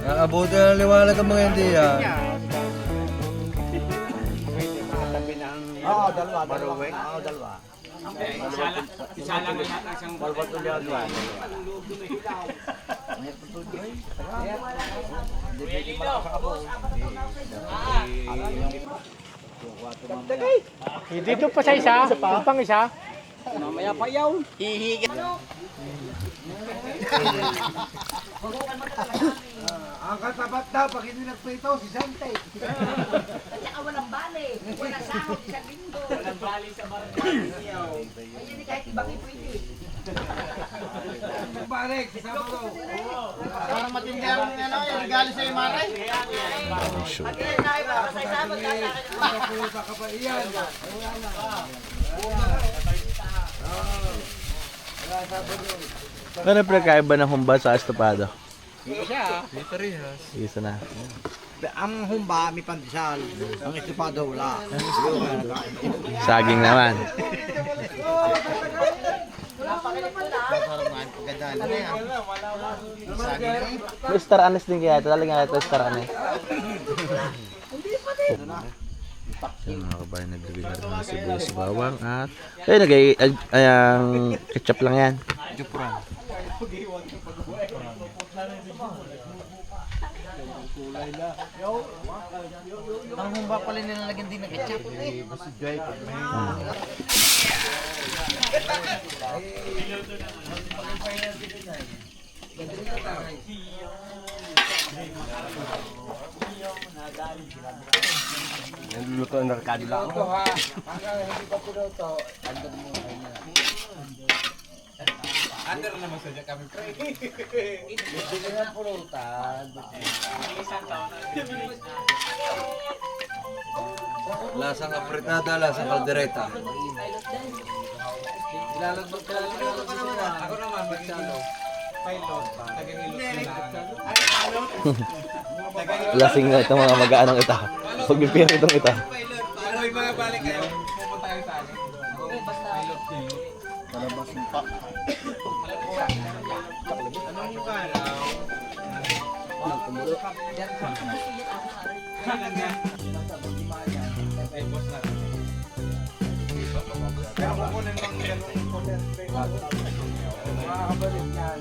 Nakabuti na liwanag ang mga hindi yan. Oo, dalawa. Oo, dalawa. Dito pa sa isa, pang isa. Mamaya pa yaw. Hihigit. Ang katapat daw, pag hindi nagprito, si Sante. Tsaka walang bali. Walang sahod sa linggo. Walang bali sa barko. Ay, hindi kahit ibang ipwede. Balik, kasama ko. Para matindi ang yung regalo sa imare. Pag ilan tayo ba? Kasay-sabag ka sa akin. Puta ka pa iyan. Ano pinagkaiba ng humba sa estupado? Siya. Isa na. Ang humba, may pandesal. Ang estupado, wala. Saging naman. May star anise din kaya ito. Talagang ito star anise. Yung mga kabayan, naglagay na rin ng sibuyas, bawang at ang ketchup lang yan. Ang humba pala nilalagyan din ng ketchup. Naluluto ang narkado lang. Lasang apretada, lasang kaldereta. Ako naman, magsalo. Lasing na itong mga mag-aanong ito. Pag bipira itong ito. Ano yung mga balik kayo? Pupunta kayo sa akin. Anong kalaw? Ay, boss na. Kaya kukunin mo ang makakabalik yan.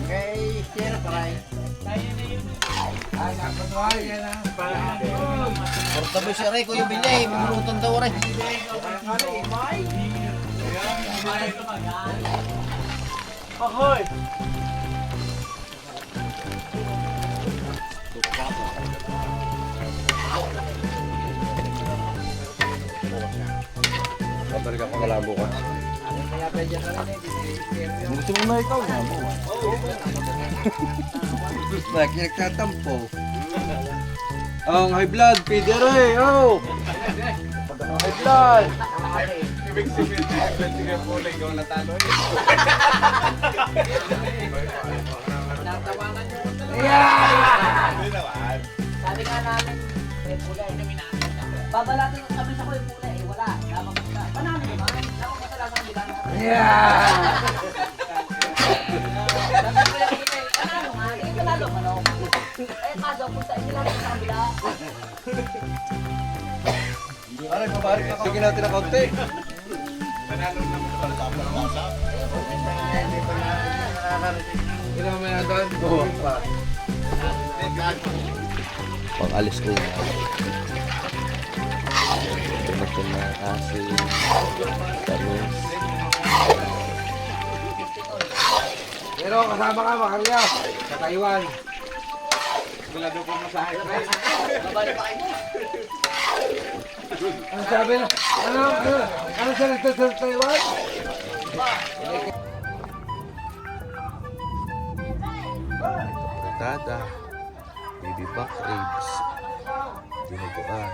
Kay Sierra Paray. Portable siya rin, Kuya Bilyay. Mamulutan daw rin. Babalik ako kalabo ka. Gusto mo na ikaw nga mo. Lagi nagtatampo. Oh, high blood, Peter eh. Oh. High blood. Ibig sabihin, sige po lang ikaw natalo. Sabi nga namin, eh, kulay. Babalatin ko kami sa kulay kulay, eh, wala. Lamang ka. Panalo naman. Lamang ka talaga ang bilang natin. Sabi ko lang, eh, panalo nga. Eh, panalo ka, no? Eh, kaso kung sa inyo lang sa kabila. Aray, babalik na. Sige natin na konti. Ilan mo yan doon? Oo. Pang-alis ko yun. Tumatun na asin. Tamis. Pero kasama ka, Makarya. Sa Taiwan. Wala daw po masahe. Ano sabi na? Ano salita sa Taiwan? Fritada. Baby back ribs. Dinuguan.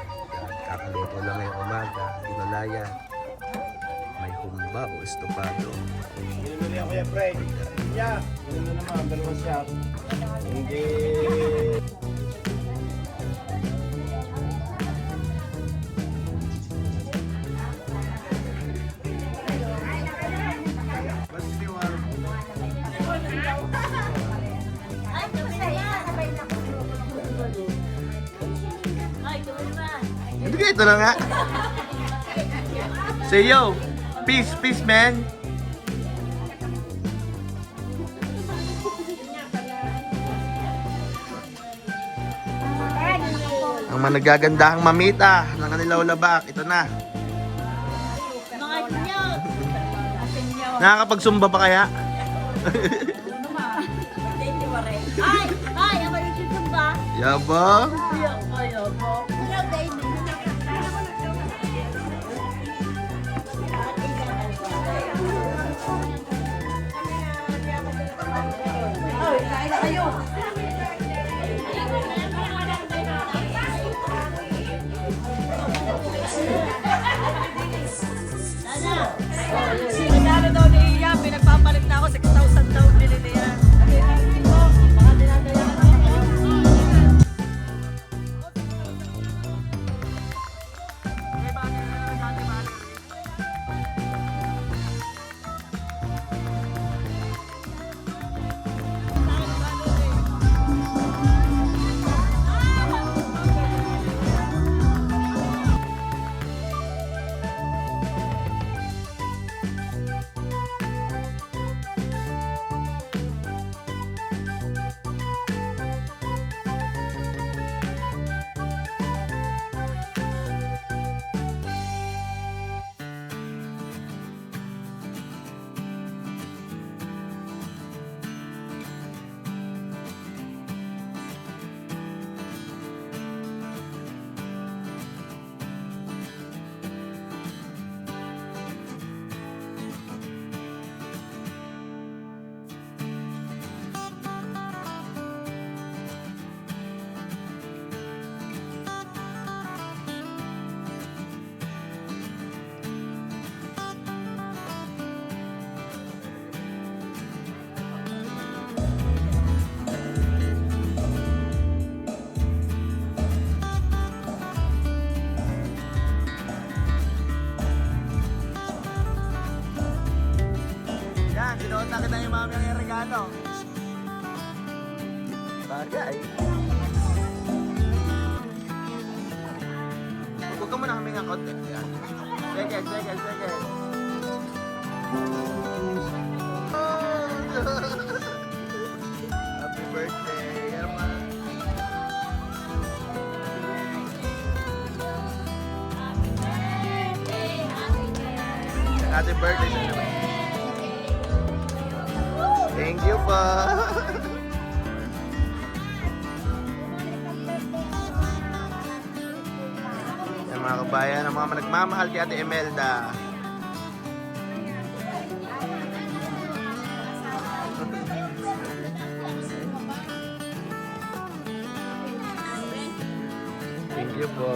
Kakaluto lang ngayong umaga. Ginalayan. May humba o estopado. Binili ako yan, pre. Yeah. Binili naman, dalawa siya. Hindi. Ibigay ito na nga. Say yo. Peace, peace, man. Ang managagandahang mamita ng kanilaw labak. Ito na. Mga sinyo. Nakakapagsumba pa kaya? Ay! Ay! Ang maligid ba? Yabang. Ayaw po. Ayaw dahil Ay, kain na kayo. Sinalo daw ni Iya, pinagpapalit na ako, 6,000 daw bili niya. Baka dinadayanan ako. Yan, sinuot na kita yung mami ang regalo. Bagay. Huwag ka muna kami ng konti. Yan. Sige. Happy birthday celebrate. Thank you po. Yan mga kabayan, ang mga nagmamahal kay Ate Imelda. Thank you po.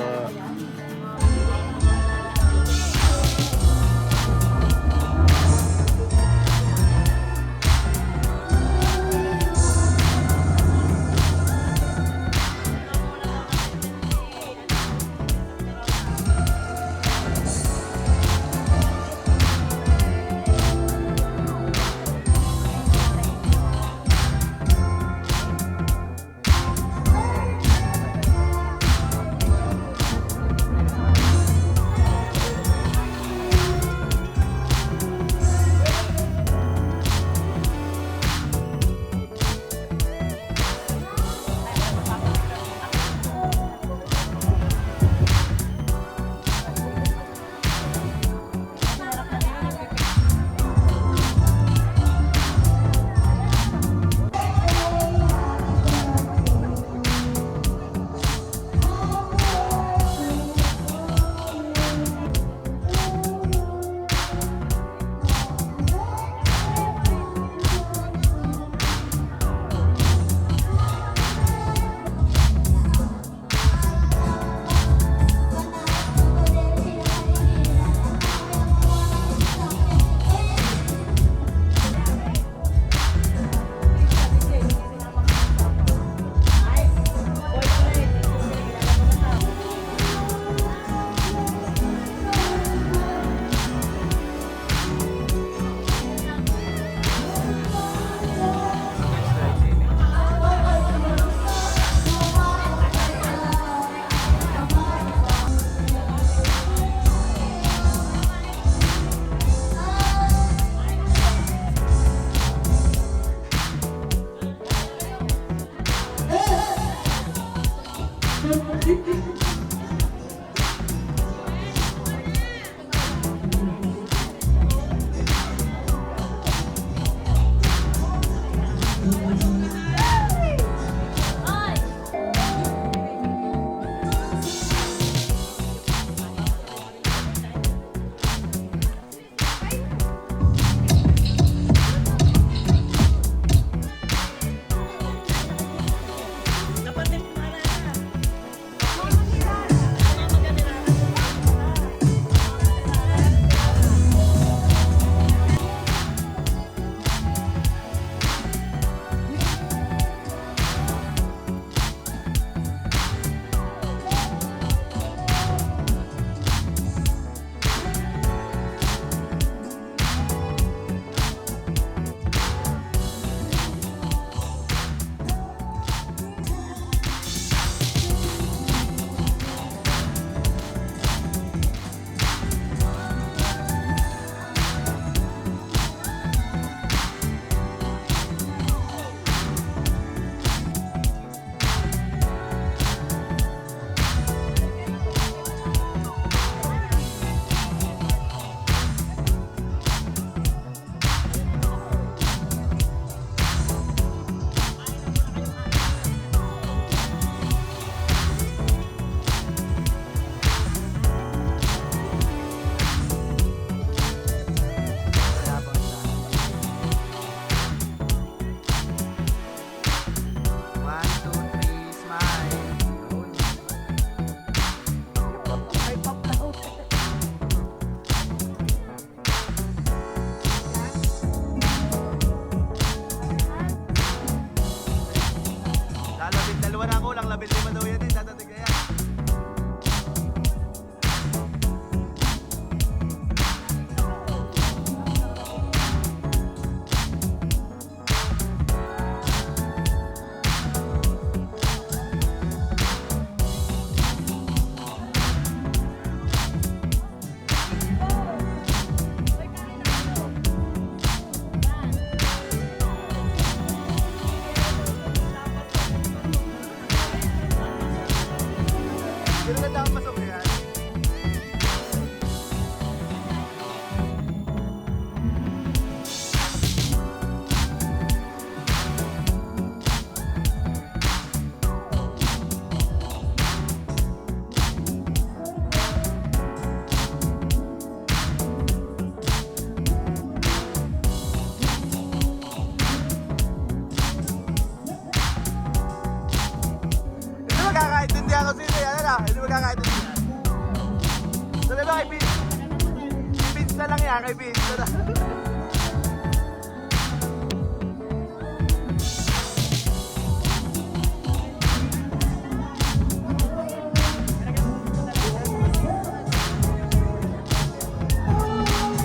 nakakaibig na.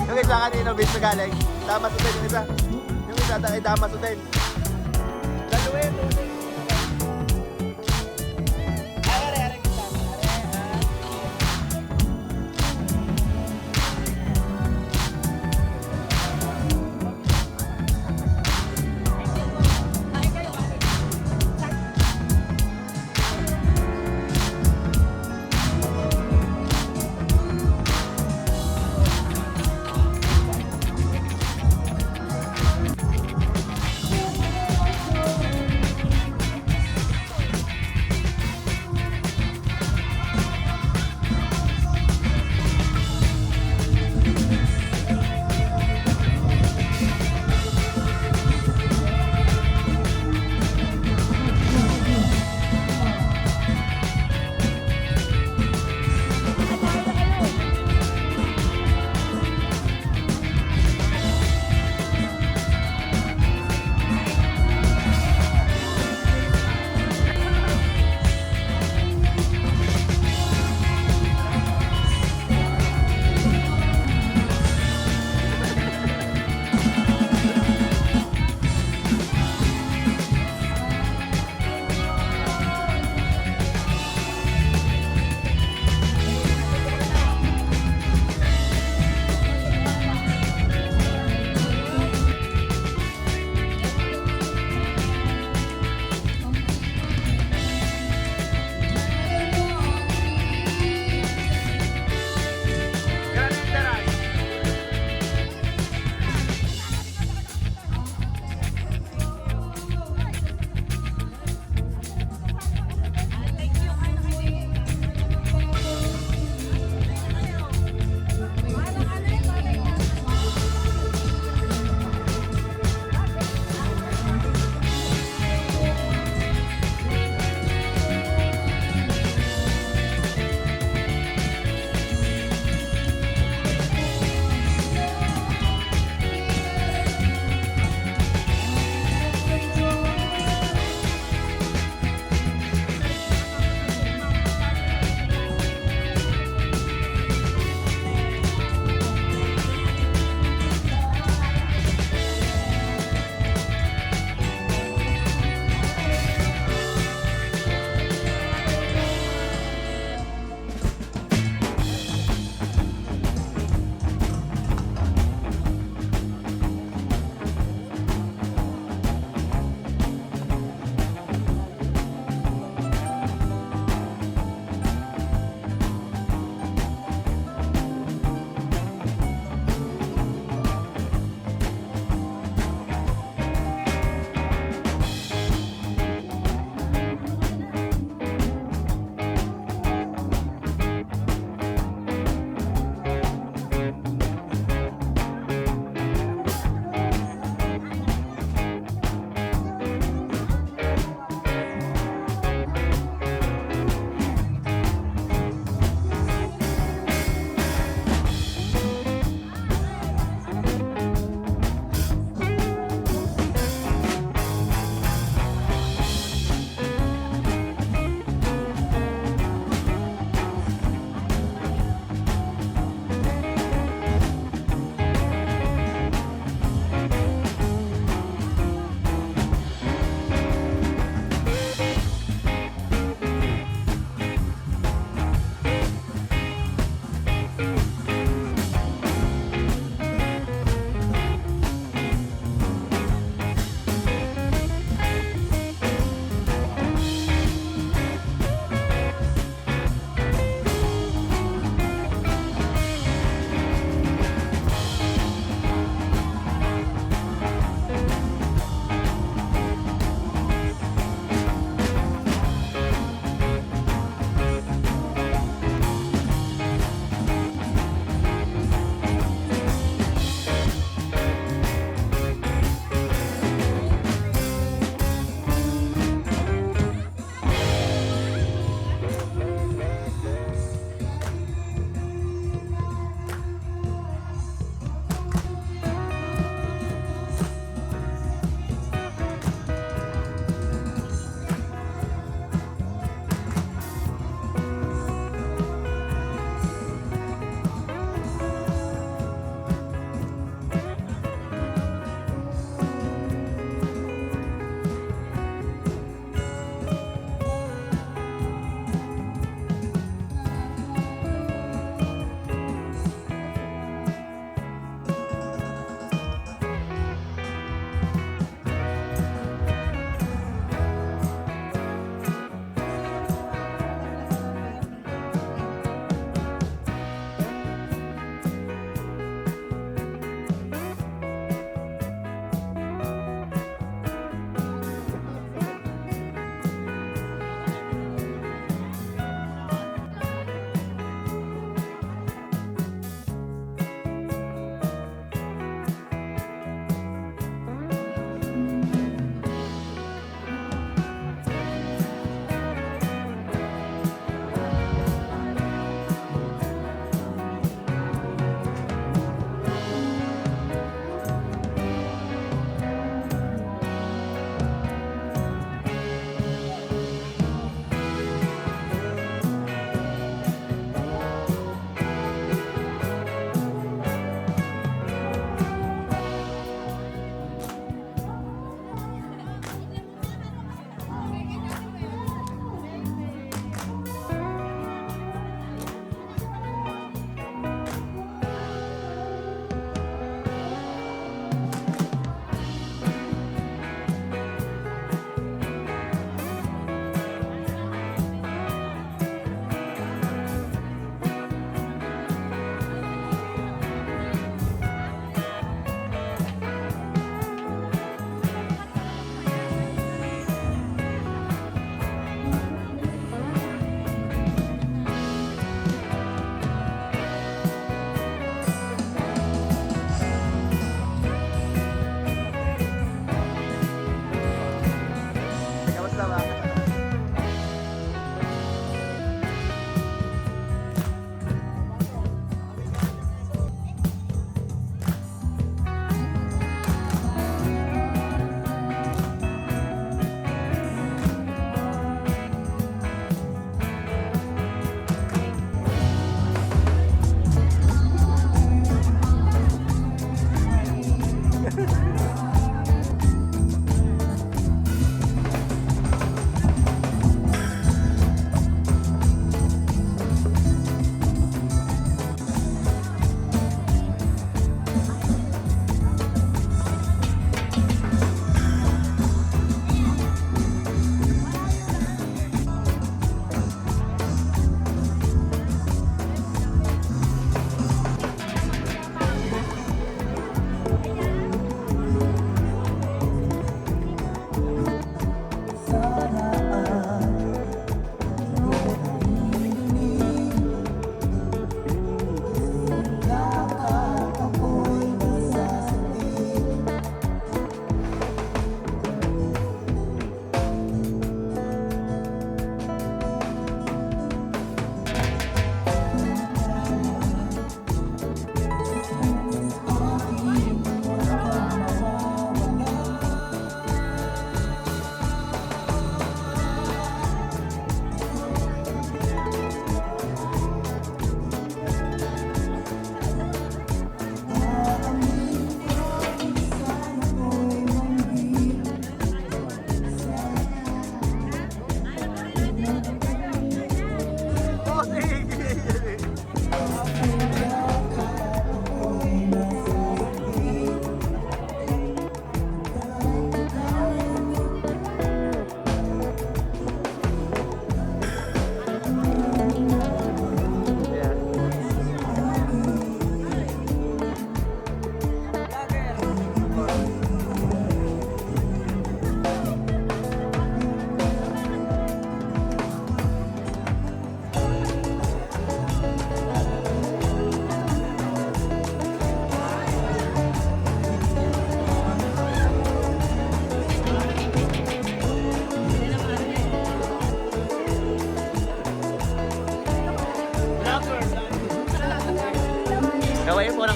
Yung isa kanina, bis na galing. Damas din yung isa. Yung isa, damas din. Daluin.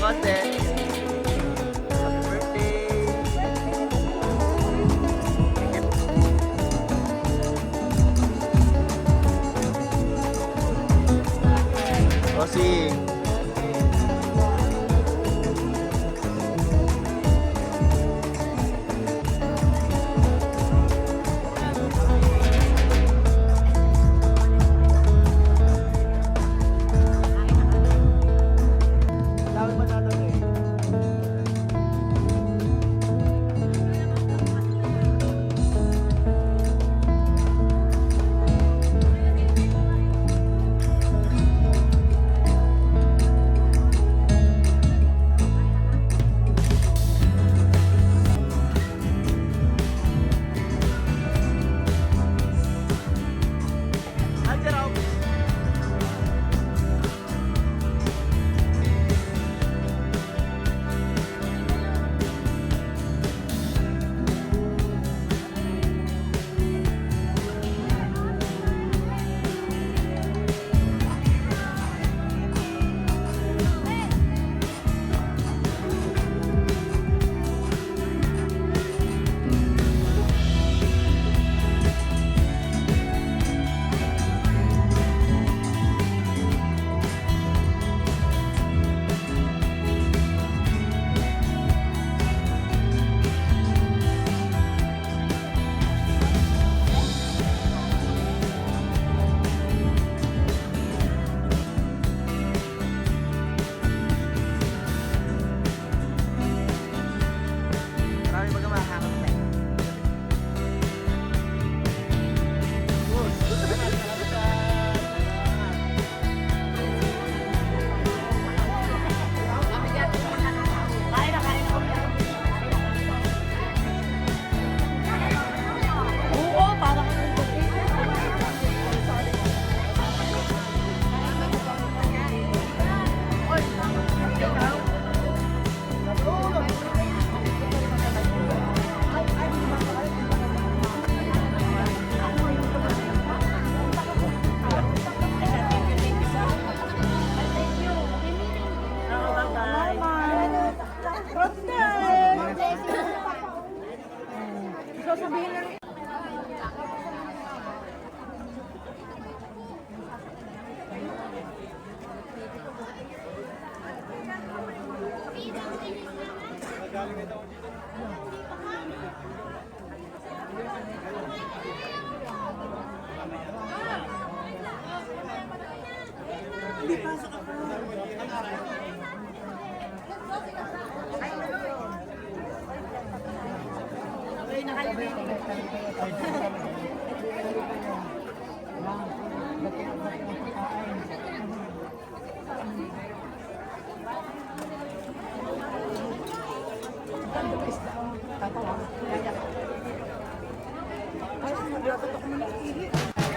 bossing. Happy birthday. Bossing.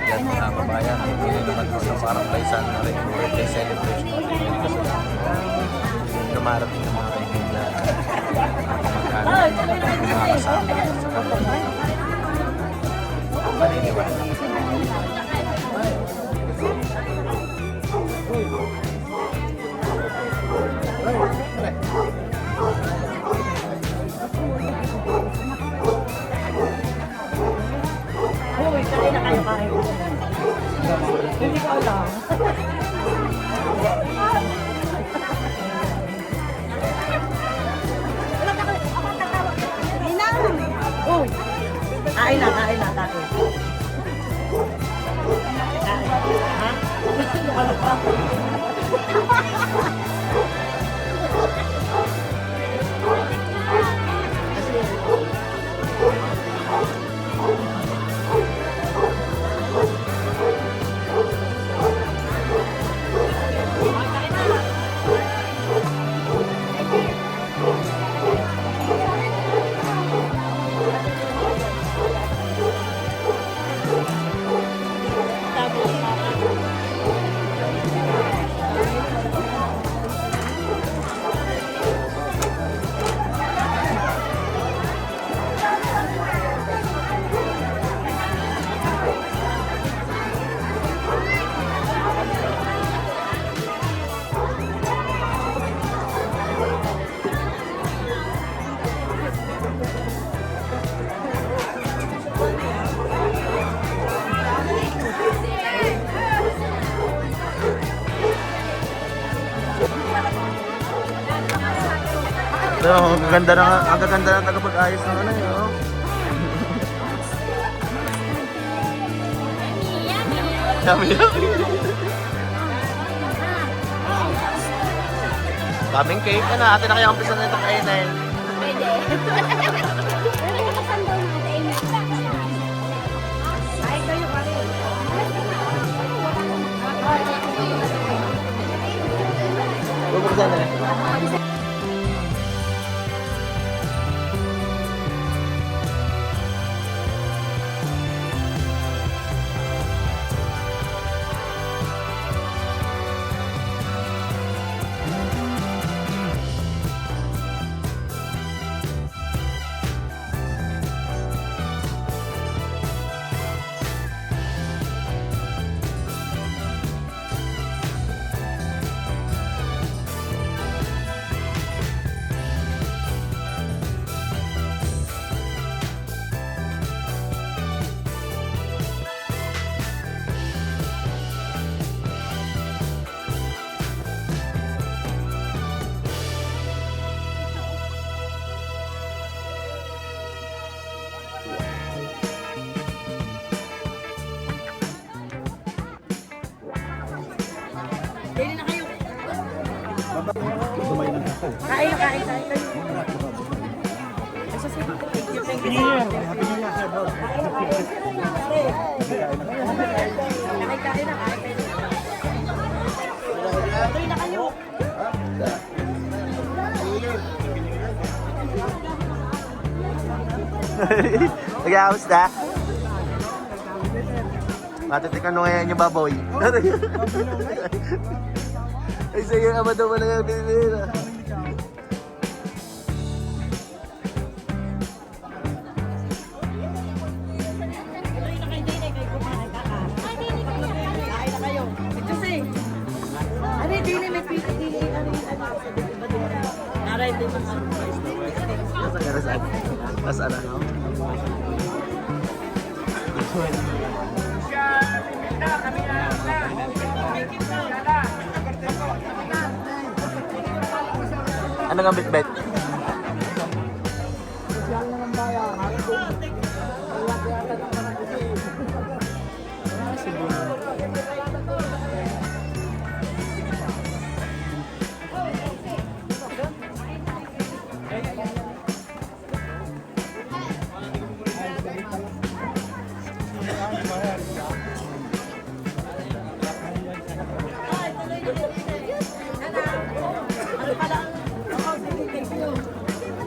Yan mga kabayan, hindi naman po sa parang paisan na rin birthday celebration. Dumarating ng mga kaibigan. Mga kasama sa kapatid. Maniniwala. Uy, kaya na kayo kain. Hindi ko alam. Uy, kain na, kain. Ha? Ano pa? ang gaganda ng tagapag-ayos ng ano yun. Oh. Yummy, yummy. Daming cake na. Ate na kaya umpisa na itong kainin. Pwede. Pero buksan daw natin. Ay, kayo pa rin. Bubuksan na. Dili na kayo. Kain kayo. Kain na kain. Tuloy na kayo. Nag-aawos na? Matitikan nung ngayon yung baboy. Ay, sa'yo nga ba daw wala yung binibira? Tuloy na kayo din kayo kumain kakain. Kain na kayo. Kasi ano din may pita din ano Aray din ang Nasaan? Nasaan ano? Ano nga bitbit?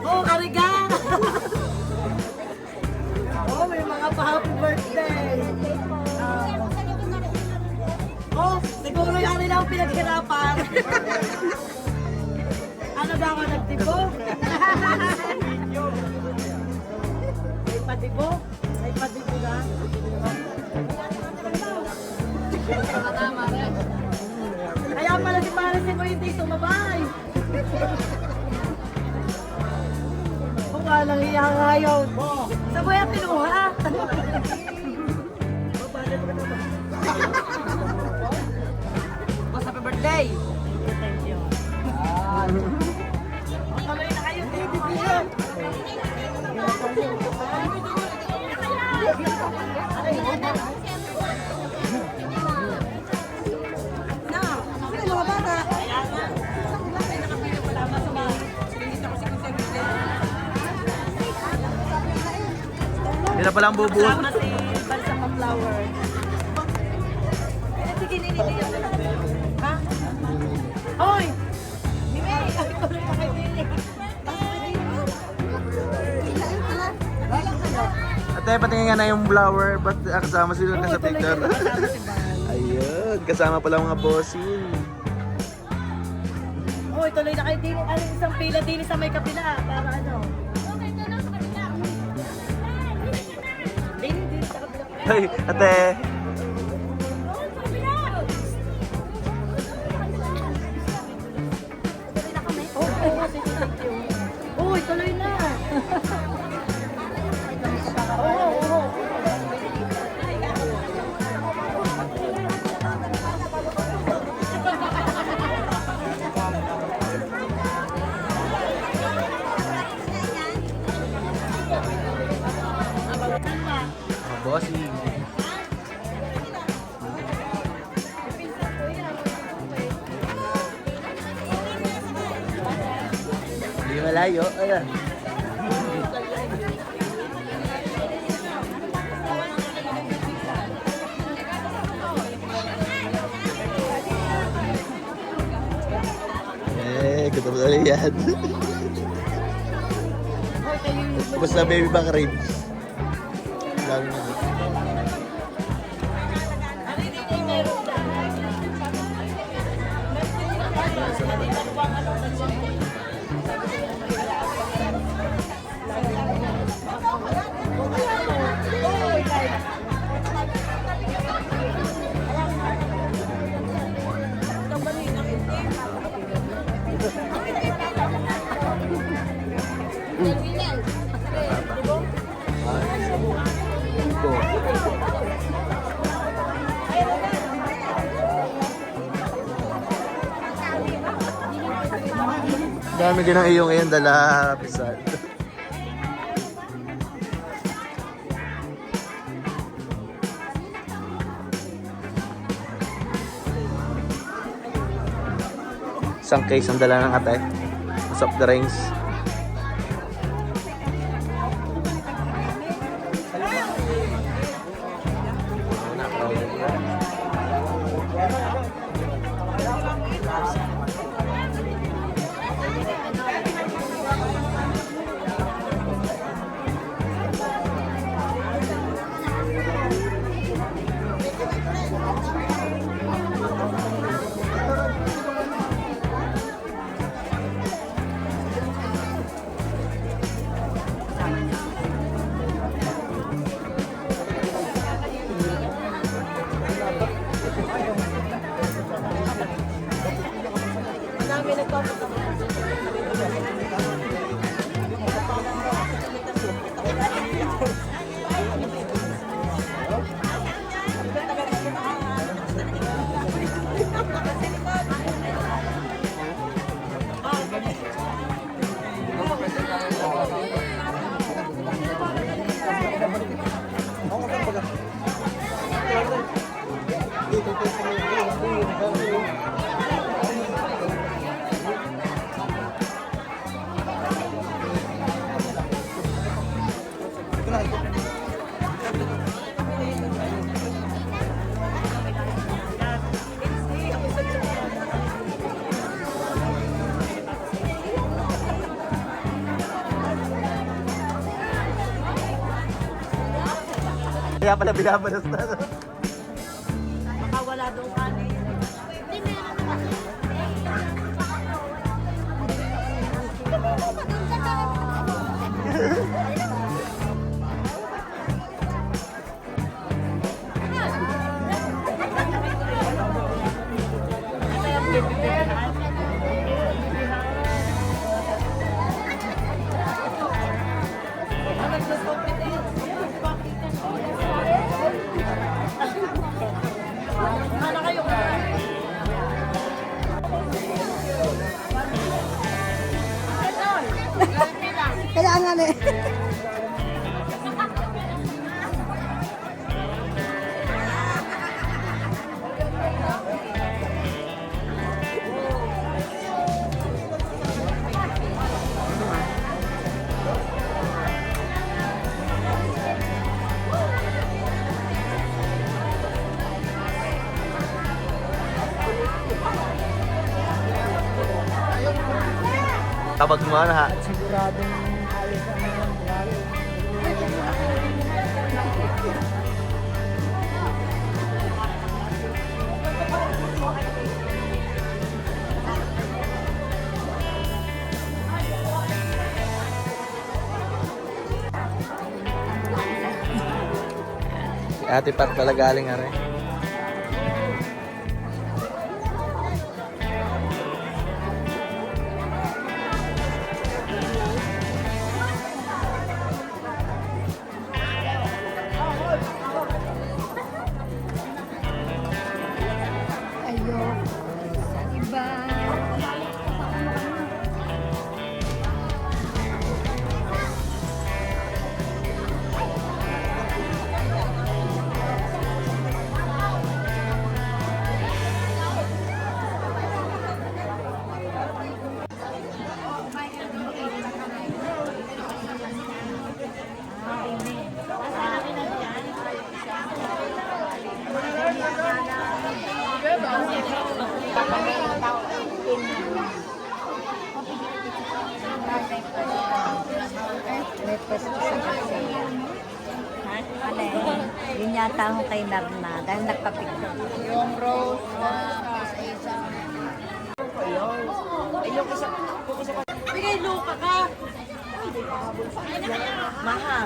Oh, kariga! Oh, may mga pa-happy birthday! Oh, siguro yung ano lang pinaghirapan. Ano ba ako nagtibo? May patibo? May patibo na? Kaya pala si Marisin mo hindi sumabay. Kung walang iyangayon. Sa buhay pinuha. Boss, happy birthday! Thank you. Tuloy na kayo, baby Bill. Hindi na palang bubuo. Kasama si Balsa Flower. Sige, nini. Ha? Hoy! Mimi! Tuloy na kayo, Mimi. Ate, patingin nga na yung flower. Ba't kasama sila ka sa picture? Ayun, kasama pala mga bossing. Hoy, tuloy na kayo din. Ano isang pila din sa may kapila para ano? Din sa kapila. Hey, ate. Uy, tuloy na. Oo. bossing. Hindi malayo. Ayan. Gutom na rin yan. Basta baby back ribs. Dami na. Dami din ang iyong ngayon dala, Pisal. Isang case ang dala ng ate. Soft drinks. Kaya pala binabalas na. Baka wala doon kanin. Kailangan eh. Kapag mo na ha. Siguradong ayos ang nangyari. Si Ate Pat pala galing nga rin. Yun yata ako kay Narna dahil nagpa-picture. Yung rose na bigay lupa ka. Maha.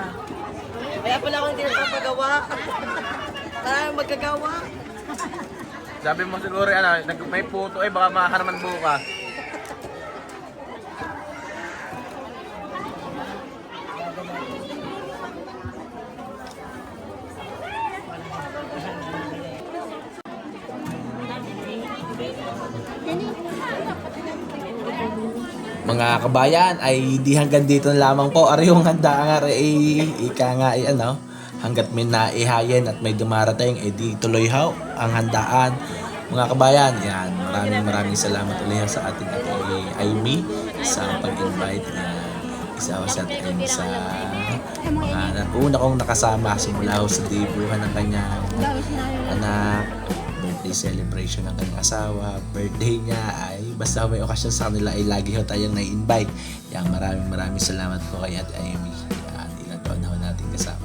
Kaya pala ako hindi nagpapagawa. Parang magkagawa. Sabi mo siguro, may puto baka makakaraman bukas. Mga kabayan ay di hanggang dito na lamang po. Ari yung handa nga ika nga hanggat may naihayin at may dumarating di tuloy ang handaan. Mga kabayan, yan, maraming salamat ulit sa ating ate Amy sa pag-invite na isa sa ating sa mga una kong nakasama simula sa debuhan ng kanyang anak, birthday celebration ng kanyang asawa, birthday niya ay basta may okasyon sa kanila ay lagi tayong na-invite. Yan, maraming salamat po kay ate Amy. Yan, ilang taon na natin kasama.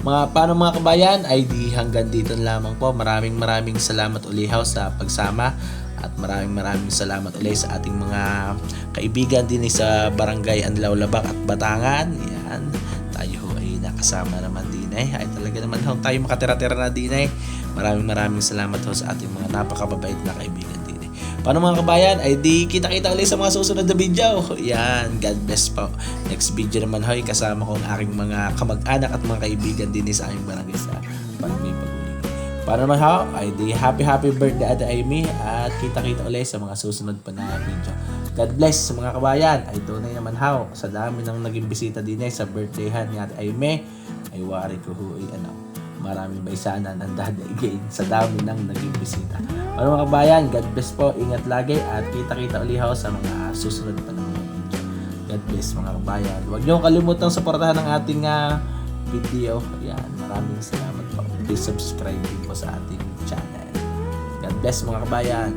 Paano mga kabayan ay di hanggang dito na lamang po. Maraming salamat ulihaw sa pagsama at maraming salamat ulit sa ating mga kaibigan din sa Barangay Anlaw Labak at Batangan. Yan, tayo ay nakasama naman din ay talaga naman tayo makatira-tira na din maraming salamat sa ating mga napakababait na kaibigan din. Paano mga kabayan ay di kita-kita ulit sa mga susunod na video. Yan, God bless po. Next video naman kasama ko ang aking mga kamag-anak at mga kaibigan din sa aming barangay sa Barangay Pag-uling. Paano naman ay di happy birthday Ate Amy at kita-kita ulit sa mga susunod pa na video. God bless sa mga kabayan. Ay tunay naman sa dami ng naging bisita din sa birthdayhan ni Ate Amy ay wari ko maraming baysanan ang dadaigin sa dami ng naging bisita. Paano mga kabayan, God bless po, ingat lagi at kita-kita ulit sa mga susunod pa ng mga video. God bless mga kabayan. Huwag niyo kalimutang suportahan ang ating video. Yan, maraming salamat po. Please subscribe din po sa ating channel. God bless mga kabayan.